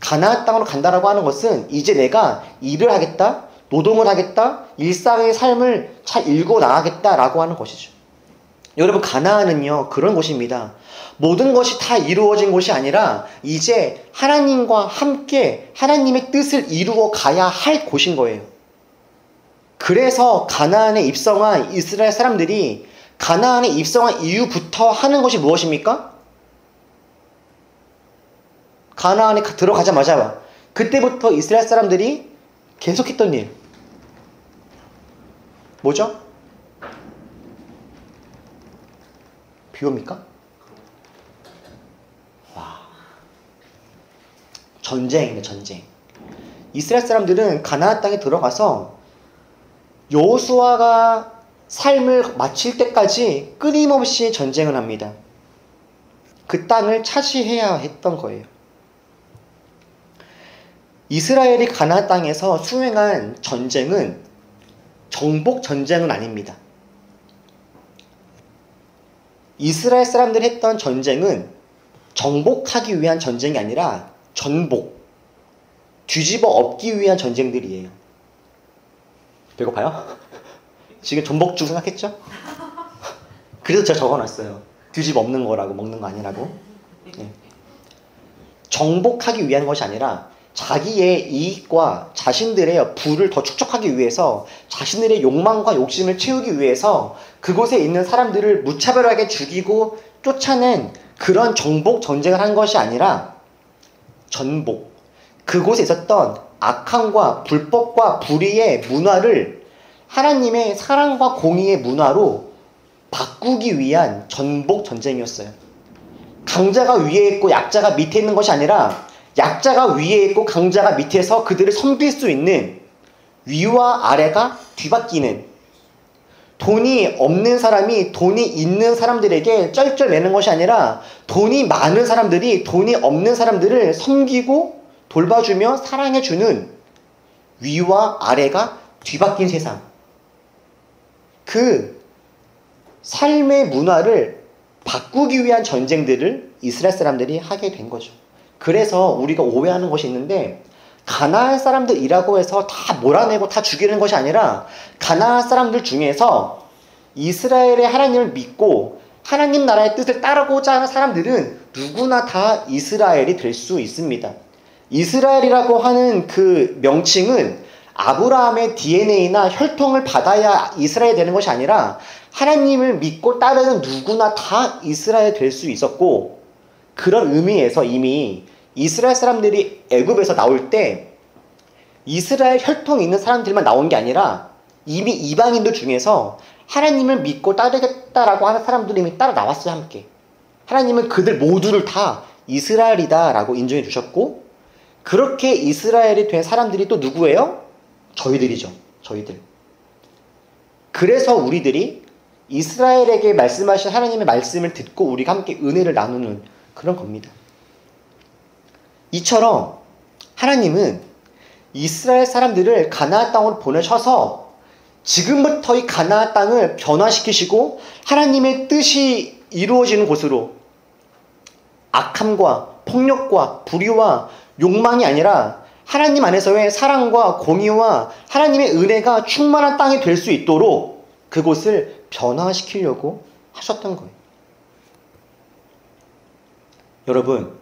가나안 땅으로 간다라고 하는 것은 이제 내가 일을 하겠다, 노동을 하겠다, 일상의 삶을 잘 일궈 나가겠다라고 하는 것이죠. 여러분, 가나안은요, 그런 곳입니다. 모든 것이 다 이루어진 곳이 아니라 이제 하나님과 함께 하나님의 뜻을 이루어 가야 할 곳인 거예요. 그래서 가나안에 입성한 이스라엘 사람들이 가나안에 입성한 이후부터 하는 것이 무엇입니까? 가나안에 들어가자마자 그때부터 이스라엘 사람들이 계속했던 일 뭐죠? 비옵니까? 와, 전쟁이네, 전쟁. 이스라엘 사람들은 가나안 땅에 들어가서 여호수아가 삶을 마칠 때까지 끊임없이 전쟁을 합니다. 그 땅을 차지해야 했던 거예요. 이스라엘이 가나안 땅에서 수행한 전쟁은 정복 전쟁은 아닙니다. 이스라엘 사람들이 했던 전쟁은 정복하기 위한 전쟁이 아니라 전복, 뒤집어 엎기 위한 전쟁들이에요. 배고파요? 지금 전복죽 생각했죠? 그래서 제가 적어놨어요. 뒤집어 엎는 거라고, 먹는 거 아니라고. 네. 정복하기 위한 것이 아니라 자기의 이익과 자신들의 부를 더 축적하기 위해서 자신들의 욕망과 욕심을 채우기 위해서 그곳에 있는 사람들을 무차별하게 죽이고 쫓아낸 그런 정복 전쟁을 한 것이 아니라 전복, 그곳에 있었던 악함과 불법과 불의의 문화를 하나님의 사랑과 공의의 문화로 바꾸기 위한 전복 전쟁이었어요. 강자가 위에 있고 약자가 밑에 있는 것이 아니라 약자가 위에 있고 강자가 밑에서 그들을 섬길 수 있는 위와 아래가 뒤바뀌는, 돈이 없는 사람이 돈이 있는 사람들에게 쩔쩔매는 것이 아니라 돈이 많은 사람들이 돈이 없는 사람들을 섬기고 돌봐주며 사랑해주는 위와 아래가 뒤바뀐 세상. 그 삶의 문화를 바꾸기 위한 전쟁들을 이스라엘 사람들이 하게 된 거죠. 그래서 우리가 오해하는 것이 있는데 가나안 사람들이라고 해서 다 몰아내고 다 죽이는 것이 아니라 가나안 사람들 중에서 이스라엘의 하나님을 믿고 하나님 나라의 뜻을 따르고자 하는 사람들은 누구나 다 이스라엘이 될 수 있습니다. 이스라엘이라고 하는 그 명칭은 아브라함의 DNA나 혈통을 받아야 이스라엘 되는 것이 아니라 하나님을 믿고 따르는 누구나 다 이스라엘 될 수 있었고, 그런 의미에서 이미 이스라엘 사람들이 애굽에서 나올 때 이스라엘 혈통이 있는 사람들만 나온 게 아니라 이미 이방인들 중에서 하나님을 믿고 따르겠다라고 하는 사람들이 이미 따라 나왔어요. 함께 하나님은 그들 모두를 다 이스라엘이다 라고 인정해 주셨고, 그렇게 이스라엘이 된 사람들이 또 누구예요? 저희들이죠. 저희들. 그래서 우리들이 이스라엘에게 말씀하신 하나님의 말씀을 듣고 우리가 함께 은혜를 나누는 그런 겁니다. 이처럼 하나님은 이스라엘 사람들을 가나안 땅으로 보내셔서 지금부터 이 가나안 땅을 변화시키시고 하나님의 뜻이 이루어지는 곳으로, 악함과 폭력과 불의와 욕망이 아니라 하나님 안에서의 사랑과 공의와 하나님의 은혜가 충만한 땅이 될 수 있도록 그곳을 변화시키려고 하셨던 거예요. 여러분,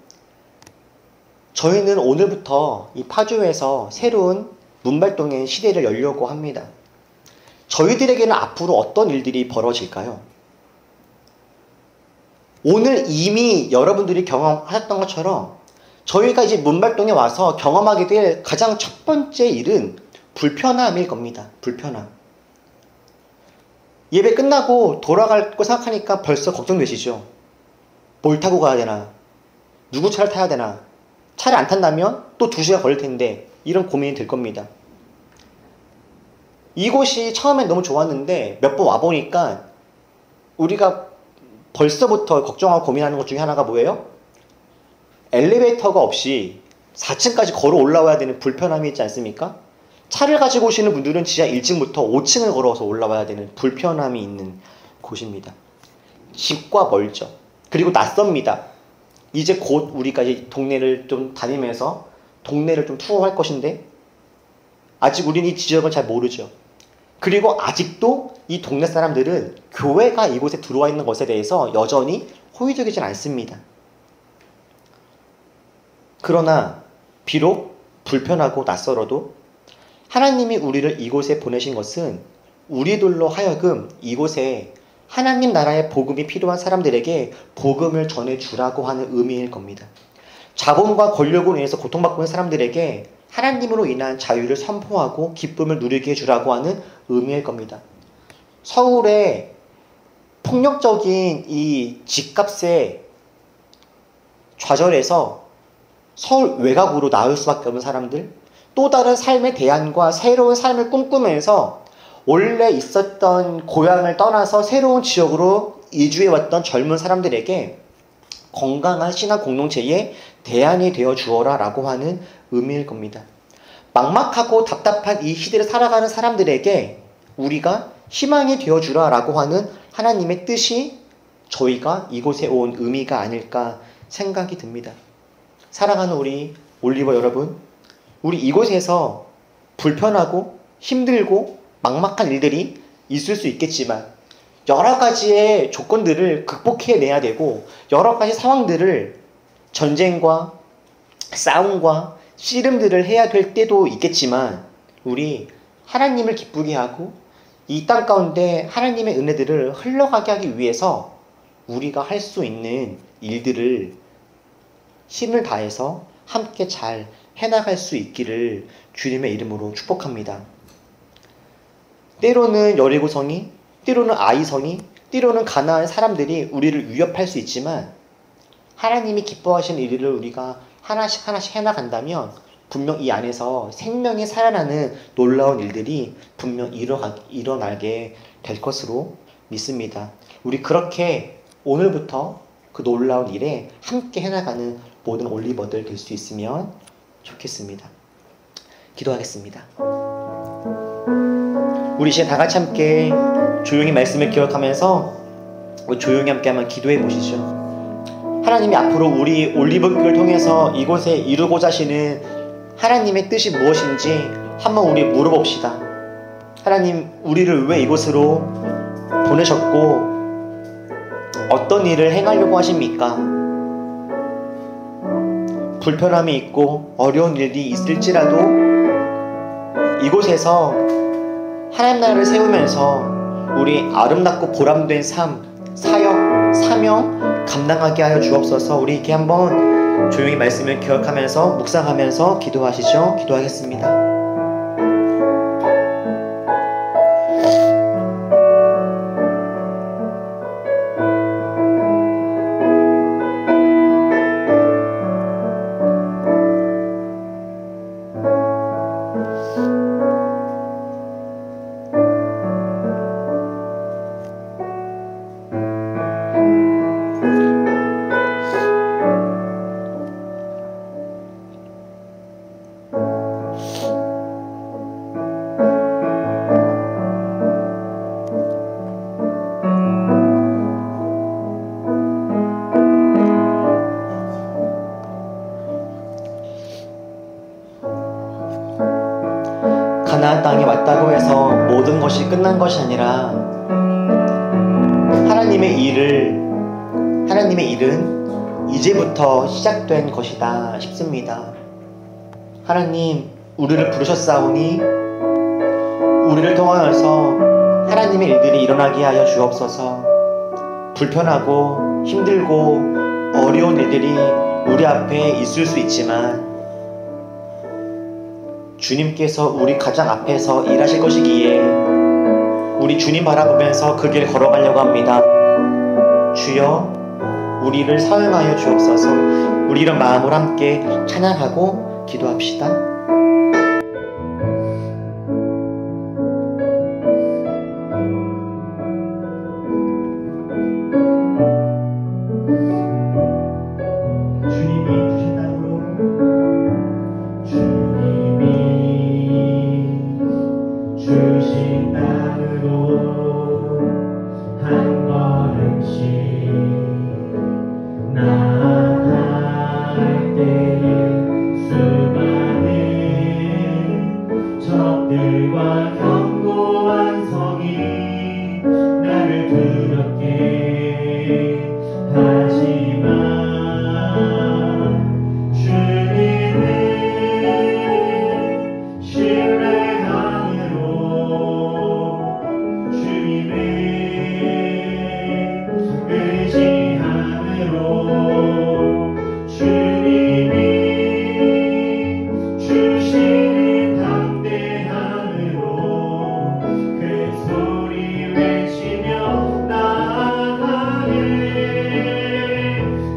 저희는 오늘부터 이 파주에서 새로운 문발동의 시대를 열려고 합니다. 저희들에게는 앞으로 어떤 일들이 벌어질까요? 오늘 이미 여러분들이 경험하셨던 것처럼 저희가 이제 문발동에 와서 경험하게 될 가장 첫 번째 일은 불편함일 겁니다. 불편함. 예배 끝나고 돌아갈 거 생각하니까 벌써 걱정되시죠? 뭘 타고 가야 되나? 누구 차를 타야 되나? 차를 안 탄다면 또 2시간 걸릴 텐데, 이런 고민이 들 겁니다. 이곳이 처음엔 너무 좋았는데 몇 번 와보니까 우리가 벌써부터 걱정하고 고민하는 것 중에 하나가 뭐예요? 엘리베이터가 없이 4층까지 걸어 올라와야 되는 불편함이 있지 않습니까? 차를 가지고 오시는 분들은 지하 1층부터 5층을 걸어서 올라와야 되는 불편함이 있는 곳입니다. 집과 멀죠. 그리고 낯섭니다. 이제 곧 우리가 이제 동네를 좀 다니면서 동네를 좀 투어할 것인데 아직 우리는 이 지역을 잘 모르죠. 그리고 아직도 이 동네 사람들은 교회가 이곳에 들어와 있는 것에 대해서 여전히 호의적이진 않습니다. 그러나 비록 불편하고 낯설어도 하나님이 우리를 이곳에 보내신 것은 우리들로 하여금 이곳에 하나님 나라의 복음이 필요한 사람들에게 복음을 전해주라고 하는 의미일 겁니다. 자본과 권력으로 인해서 고통받고 있는 사람들에게 하나님으로 인한 자유를 선포하고 기쁨을 누리게 해주라고 하는 의미일 겁니다. 서울의 폭력적인 이 집값에 좌절해서 서울 외곽으로 나올 수밖에 없는 사람들, 또 다른 삶의 대안과 새로운 삶을 꿈꾸면서 원래 있었던 고향을 떠나서 새로운 지역으로 이주해왔던 젊은 사람들에게 건강한 신앙 공동체의 대안이 되어 주어라 라고 하는 의미일 겁니다. 막막하고 답답한 이 시대를 살아가는 사람들에게 우리가 희망이 되어 주라 라고 하는 하나님의 뜻이 저희가 이곳에 온 의미가 아닐까 생각이 듭니다. 사랑하는 우리 올리버 여러분, 우리 이곳에서 불편하고 힘들고 막막한 일들이 있을 수 있겠지만 여러 가지의 조건들을 극복해내야 되고 여러 가지 상황들을 전쟁과 싸움과 씨름들을 해야 될 때도 있겠지만 우리 하나님을 기쁘게 하고 이 땅 가운데 하나님의 은혜들을 흘러가게 하기 위해서 우리가 할 수 있는 일들을 힘을 다해서 함께 잘 해나갈 수 있기를 주님의 이름으로 축복합니다. 때로는 여리고성이, 때로는 아이성이, 때로는 가나안 사람들이 우리를 위협할 수 있지만 하나님이 기뻐하시는 일을 우리가 하나씩 해나간다면 분명 이 안에서 생명이 살아나는 놀라운 일들이 분명 일어나게 될 것으로 믿습니다. 우리 그렇게 오늘부터 그 놀라운 일에 함께 해나가는 모든 올리버들 될 수 있으면 좋겠습니다. 기도하겠습니다. 우리 이제 다 같이 함께 조용히 말씀을 기억하면서 조용히 함께 한번 기도해 보시죠. 하나님이 앞으로 우리 올리브교를 통해서 이곳에 이루고자 하시는 하나님의 뜻이 무엇인지 한번 우리 물어봅시다. 하나님, 우리를 왜 이곳으로 보내셨고 어떤 일을 행하려고 하십니까? 불편함이 있고 어려운 일이 있을지라도 이곳에서 하나님 나라를 세우면서 우리 아름답고 보람된 삶, 사역, 사명 감당하게 하여 주옵소서. 우리 이렇게 한번 조용히 말씀을 기억하면서 묵상하면서 기도하시죠. 기도하겠습니다. 가나안 땅에 왔다고 해서 모든 것이 끝난 것이 아니라 하나님의 일은 이제부터 시작된 것이다 싶습니다. 하나님, 우리를 부르셨사오니 우리를 통하여서 하나님의 일들이 일어나게 하여 주옵소서. 불편하고 힘들고 어려운 일들이 우리 앞에 있을 수 있지만 주님께서 우리 가장 앞에서 일하실 것이기에 우리 주님 바라보면서 그 길 걸어가려고 합니다. 주여, 우리를 사용하여 주옵소서. 우리 이런 마음으로 함께 찬양하고 기도합시다.
주신 땅으로 한 걸음씩 나아갈 때에 수많은 적들과 견고한 성이 나를 두렵게 하지만 주님을 신뢰함으로 주님을 의지함으로 주님이 주시는 담대함으로 큰 소리 외치며 나아가네.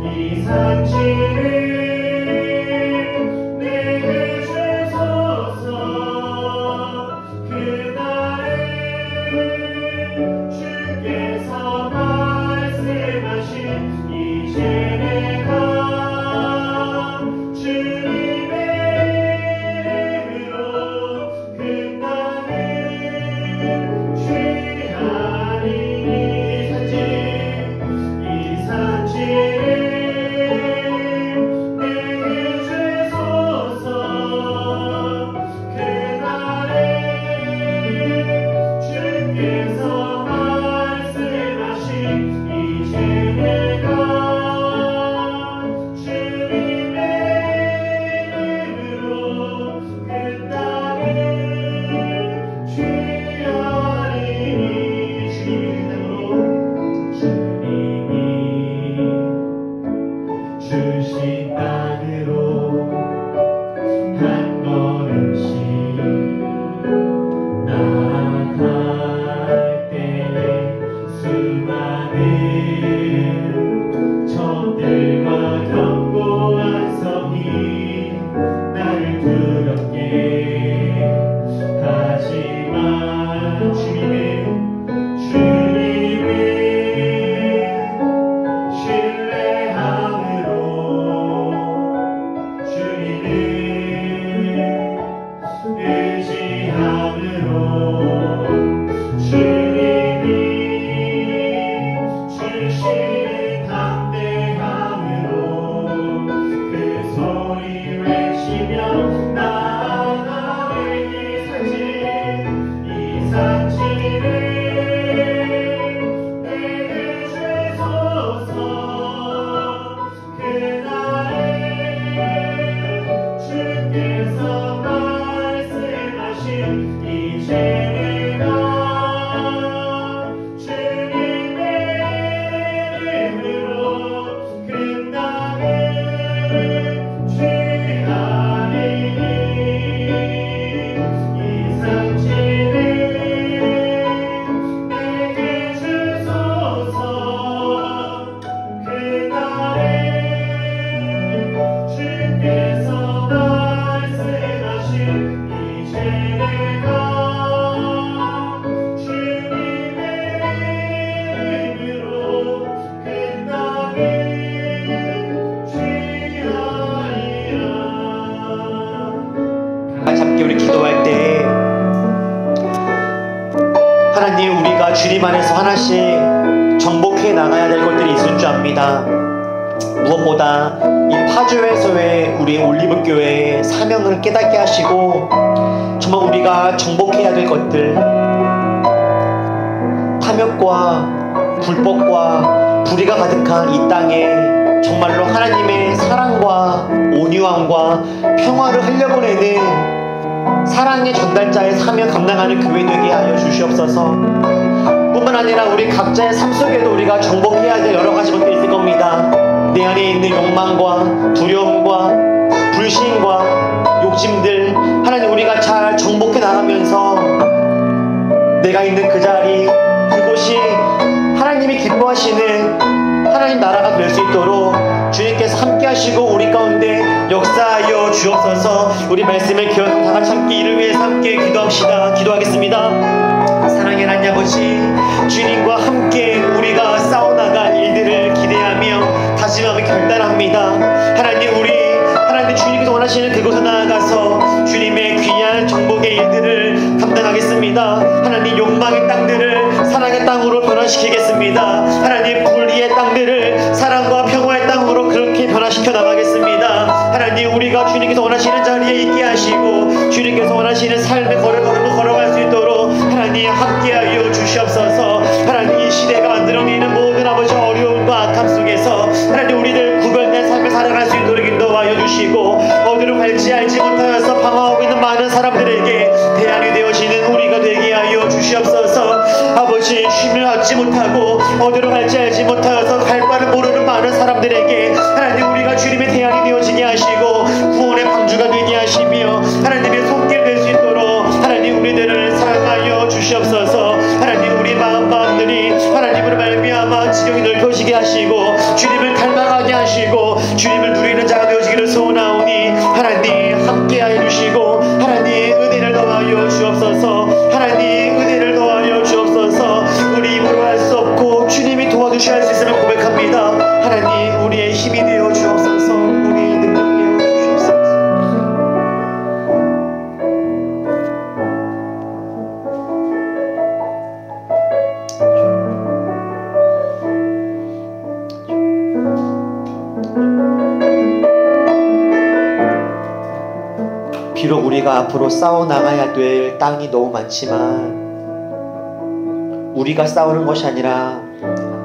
이 산지를 내게 주소서. 그날에 주께서 말씀하신 이제 내가 주님의 이름으로 그 땅을 취하니. 이 산지를 내게 주소서. 그날에 주께서 말씀하신 이제 내가 주님의 이름으로 그 땅을 취하리니. 주님이 주신 땅으로 한 걸음씩 나아갈 때에 수많은 적들과 견고한 성이 나를 두렵게 하지만 주님을 신뢰함으로 주님을 의지함으로 주님이
안에서 하나씩 정복해 나가야 될 것들이 있을 줄 압니다. 무엇보다 이 파주에서의 우리 올리브교회의 사명을 깨닫게 하시고 정말 우리가 정복해야 될 것들, 탐욕과 불법과 불의가 가득한 이 땅에 정말로 하나님의 사랑과 온유함과 평화를 흘려보내는 사랑의 전달자의 사명 감당하는 교회 되게 하여 주시옵소서. 뿐만 아니라 우리 각자의 삶 속에도 우리가 정복해야 될 여러 가지 것들이 있을 겁니다. 내 안에 있는 욕망과 두려움과 불신과 욕심들, 하나님 우리가 잘 정복해 나가면서 내가 있는 그 자리, 그곳이 하나님이 기뻐하시는 하나님 나라가 될 수 있도록 주님께서 함께 하시고 우리 가운데 역사하여 주옵소서. 우리 말씀을 기억하고 다 같이 함께 이를 위해서 함께 기도합시다. 기도하겠습니다. 사랑의 하나님 아버지, 주님과 함께 우리가 싸워나갈 일들을 기대하며 다짐하며 결단합니다. 하나님 주님께서 원하시는 그곳에 나아가서 주님의 귀한 정복의 일들을 감당하겠습니다. 하나님 욕망의 땅들을 사랑의 땅으로 변화시키겠습니다. 하나님 불의의 땅들을 사랑과 평화의 땅으로 그렇게 변화시켜 나가겠습니다. 하나님 우리가 주님께서 원하시는 자리에 있게 하시고 주님께서 원하시는 삶의 걸음을 걸어갈 수 있도록 하나님 함께하여 주시옵소서. 하나님 이 시대가 만들어내는 모든 아버지 어려움과 악함 속에서 하나님 우리들 구별된 삶을 살아갈 수 있도록 인도하여 주시고 어디로 갈지 알지 못하여서 방황하고 있는 많은 사람들에게 대안이 되어지는 우리가 되게 하여 주시옵소서. 아버지 쉼을 얻지 못하고 어디로 갈지 알지 못하여서 갈 바를 모르는 많은 사람들에게 하나님 우리가 주님의 대안이 되어지게 하시고 구원의 방주가 되게 하시며 하나님의 손길 될 수 있도록 하나님 우리들을 사용하여 주시옵소서. 하나님 우리 마음들이 하나님으로 말미암아 지경이 넓혀지게 하시고 주님을 닮아가게 하시고 주님을 누리는 자가 되어지기를 소원하오니 하나님 함께하여 주시고 하나님 은혜를 더하여 주옵소서. 하나님 은혜를 더하여 주옵소서. 우리 입으로 할 수 없고 주님이 도와주셔야 할 수 있음을 고백합니다. 하나님 우리의 힘이 되어 주옵소서. 우리의 능력 되어 주옵소서. 비록 우리가 앞으로 싸워나가야 될 땅이 너무 많지만 우리가 싸우는 것이 아니라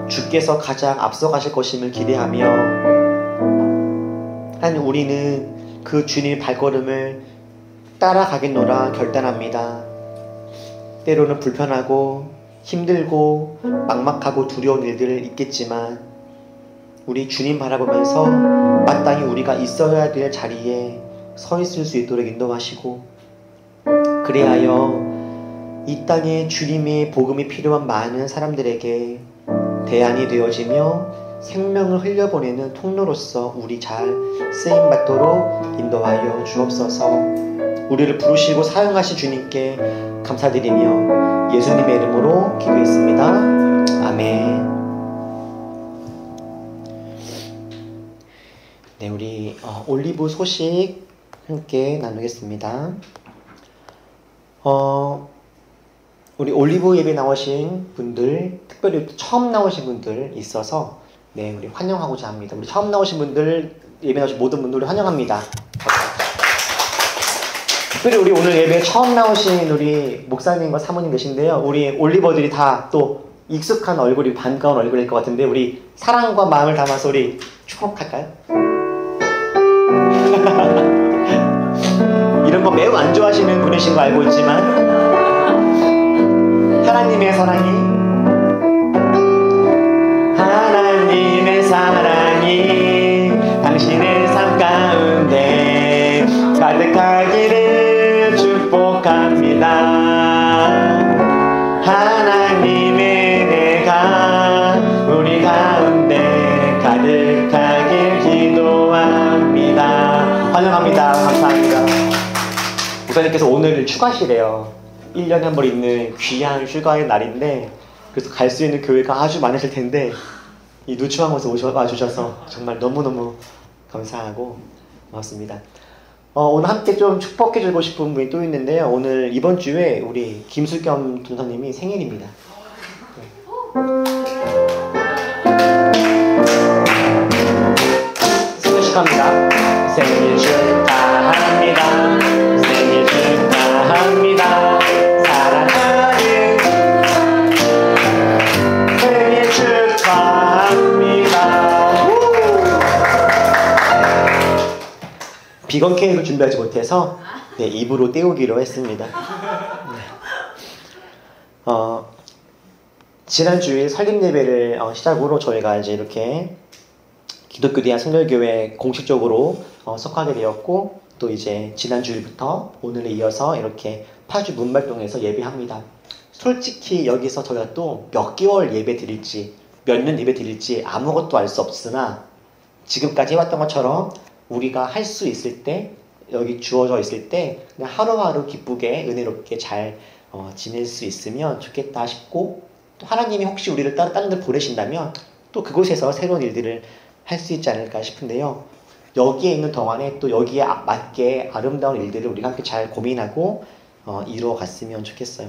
주께서 가장 앞서가실 것임을 기대하며 하나님 우리는 그 주님의 발걸음을 따라가겠노라 결단합니다. 때로는 불편하고 힘들고 막막하고 두려운 일들 있겠지만 우리 주님 바라보면서 마땅히 우리가 있어야 될 자리에 서 있을 수 있도록 인도하시고 그리하여 이 땅에 주님의 복음이 필요한 많은 사람들에게 대안이 되어지며 생명을 흘려보내는 통로로서 우리 잘 쓰임받도록 인도하여 주옵소서. 우리를 부르시고 사용하신 주님께 감사드리며 예수님의 이름으로 기도했습니다. 아멘. 네, 우리 올리브 소식 함께 나누겠습니다. 우리 올리브 예배 나오신 분들, 특별히 처음 나오신 분들 있어서 네, 우리 환영하고자 합니다. 우리 처음 나오신 분들, 예배 나오신 모든 분들을 환영합니다. 특별히 우리 오늘 예배 처음 나오신 우리 목사님과 사모님 계신데요. 우리 올리버들이 다 또 익숙한 얼굴이 반가운 얼굴일 것 같은데 우리 사랑과 마음을 담아서 우리 축복할까요? 이런 거 매우 안 좋아하시는 분이신 거 알고 있지만 하나님의 사랑이 당신의 삶 가운데 가득하기를 축복합니다. 하나님의 은혜가 우리 가운데 가득하길 기도합니다. 환영합니다. 감사합니다. 목사님께서 오늘 휴가시래요. 1년에 한 번 있는 귀한 휴가의 날인데 그래서 갈 수 있는 교회가 아주 많으실 텐데 이 누추한 곳에 와주셔서 정말 너무너무 감사하고 고맙습니다. 오늘 함께 좀 축복해주고 싶은 분이 또 있는데요. 오늘 이번 주에 우리 김수겸 전사님이 생일입니다. 비건 케이크를 준비하지 못해서 네, 입으로 때우기로 했습니다. 네. 지난 주일 설립 예배를 시작으로 저희가 이제 이렇게 기독교 대한 성결교회 공식적으로 속하게 되었고, 또 이제 지난 주일부터 오늘에 이어서 이렇게 파주 문발동에서 예배합니다. 솔직히 여기서 저희가 또 몇 개월 예배 드릴지 몇 년 예배 드릴지 아무것도 알 수 없으나, 지금까지 해왔던 것처럼 우리가 할 수 있을 때, 여기 주어져 있을 때 그냥 하루하루 기쁘게 은혜롭게 잘 지낼 수 있으면 좋겠다 싶고, 또 하나님이 혹시 우리를 다른 데 보내신다면 또 그곳에서 새로운 일들을 할 수 있지 않을까 싶은데요. 여기에 있는 동안에 또 여기에 맞게 아름다운 일들을 우리가 함께 잘 고민하고 이루어 갔으면 좋겠어요.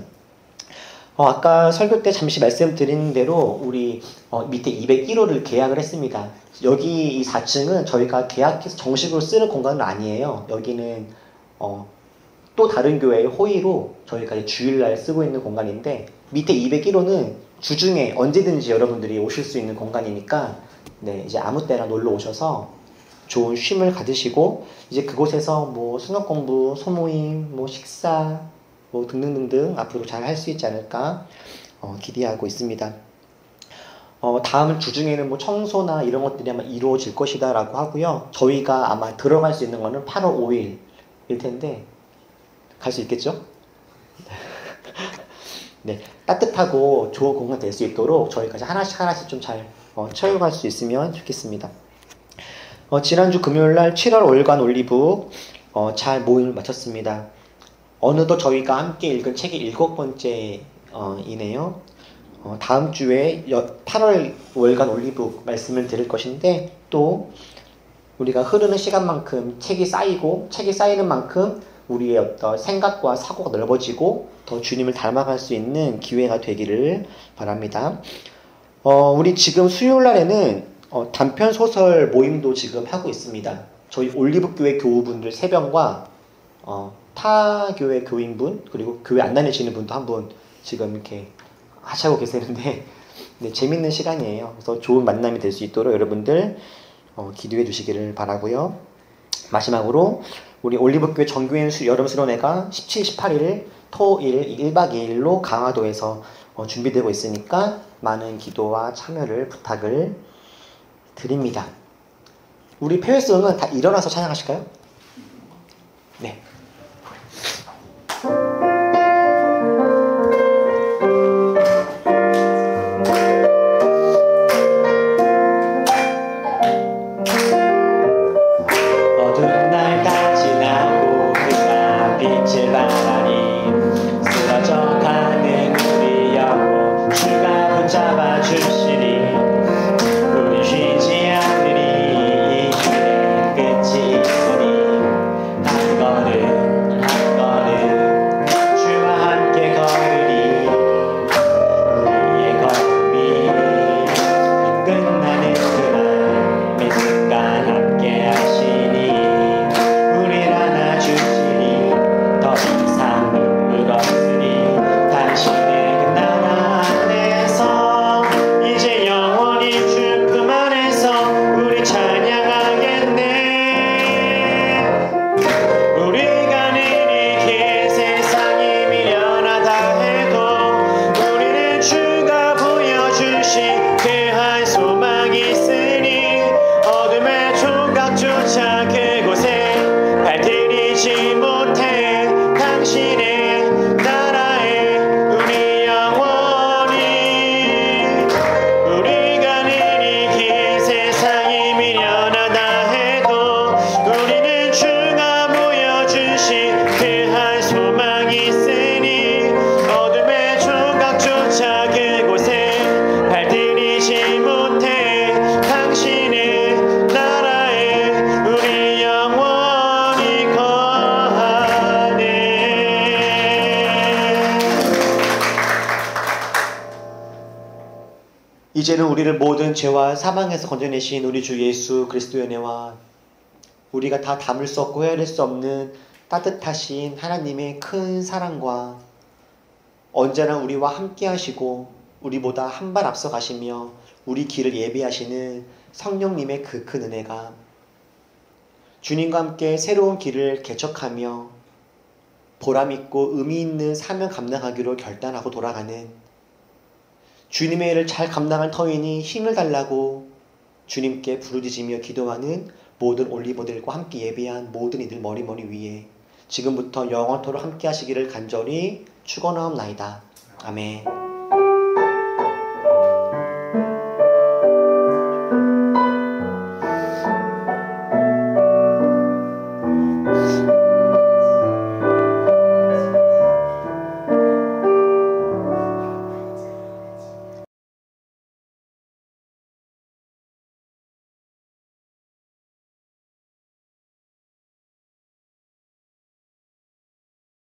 아까 설교 때 잠시 말씀드린 대로 우리 밑에 201호를 계약을 했습니다. 여기 이 4층은 저희가 계약해서 정식으로 쓰는 공간은 아니에요. 여기는 또 다른 교회의 호의로 저희가 주일날 쓰고 있는 공간인데, 밑에 201호는 주중에 언제든지 여러분들이 오실 수 있는 공간이니까 네, 이제 아무 때나 놀러 오셔서 좋은 쉼을 가지시고, 이제 그곳에서 뭐 수능 공부, 소모임, 뭐 식사, 뭐 등등등등 앞으로 잘 할 수 있지 않을까 기대하고 있습니다. 다음 주중에는 뭐 청소나 이런 것들이 아마 이루어질 것이다 라고 하고요. 저희가 아마 들어갈 수 있는 거는 8월 5일일 텐데 갈 수 있겠죠? 네, 따뜻하고 좋은 공간 될 수 있도록 저희까지 하나씩 좀 잘 채워갈 수 있으면 좋겠습니다. 지난주 금요일날 7월 5일간 올리브 잘 모임을 마쳤습니다. 어느덧 저희가 함께 읽은 책이 7번째 이네요. 다음 주에 8월 5일간 올리브 말씀을 드릴 것인데, 또 우리가 흐르는 시간만큼 책이 쌓이는 만큼 우리의 어떤 생각과 사고가 넓어지고 더 주님을 닮아갈 수 있는 기회가 되기를 바랍니다. 우리 지금 수요일 날에는 단편 소설 모임도 지금 하고 있습니다. 저희 올리브교회 교우분들 3명과 타 교회 교인분, 그리고 교회 안 다니시는 분도 한 분 지금 이렇게 하시고 계시는데, 네, 재밌는 시간이에요. 그래서 좋은 만남이 될 수 있도록 여러분들 기도해 주시기를 바라고요. 마지막으로 우리 올리브교회 정교인 여름 수련회가 17, 18일 토일 1박 2일로 강화도에서 준비되고 있으니까 많은 기도와 참여를 부탁을 드립니다. 우리 폐회성은 다 일어나서 찬양하실까요? 네.
어두운 날 다 지나고 그가 빛을 발하니 쓰러져 가는 우리 영혼 주가 붙잡아 주시니 우리 쉬지 않으리. 이 길에 끝이 있으니 한 걸음 한 걸음 주와 함께 걸으리. 우리의 걸음이 끝나는 그날 매 순간 함께 하시니 우리를 안아주시니 더 이상 눈물 없으니 당신의 그 나라 안에서 이제 영원히 주 품 안에서 우리 찬양하겠네. 우리가 능히 길 세상이 미련하다 해도 우리는 주가 보여주신 그 한 소망이 있으니 어둠의 조각조차 그곳에 발들이지 못해 당신의 나라에 우리 영원히. 우리가 능히 길 세상이 미련하다 해도 우리는 주가 보여주신 그 한 소망이 있으니 어둠의 조각조차 그곳에 발들이지 못해 당신의 나라에 우리 영원히 거하네. 이제는 우리를 모든 죄와 사망에서 건져내신 우리 주 예수 그리스도의 은혜와 우리가 다 담을 수 없고 헤아릴 수 없는 따뜻하신 하나님의 큰 사랑과 언제나 우리와 함께 하시고 우리보다 한 발 앞서 가시며 우리 길을 예비하시는 성령님의 그 큰 은혜가
주님과 함께 새로운 길을 개척하며 보람있고 의미있는 사명 감당하기로 결단하고 돌아가는 주님의 일을 잘 감당할 터이니 힘을 달라고 주님께 부르짖으며 기도하는 모든 올리버들과 함께 예배한 모든 이들 머리 위에 지금부터 영원토록 함께 하시기를 간절히 축원하옵나이다. 아멘.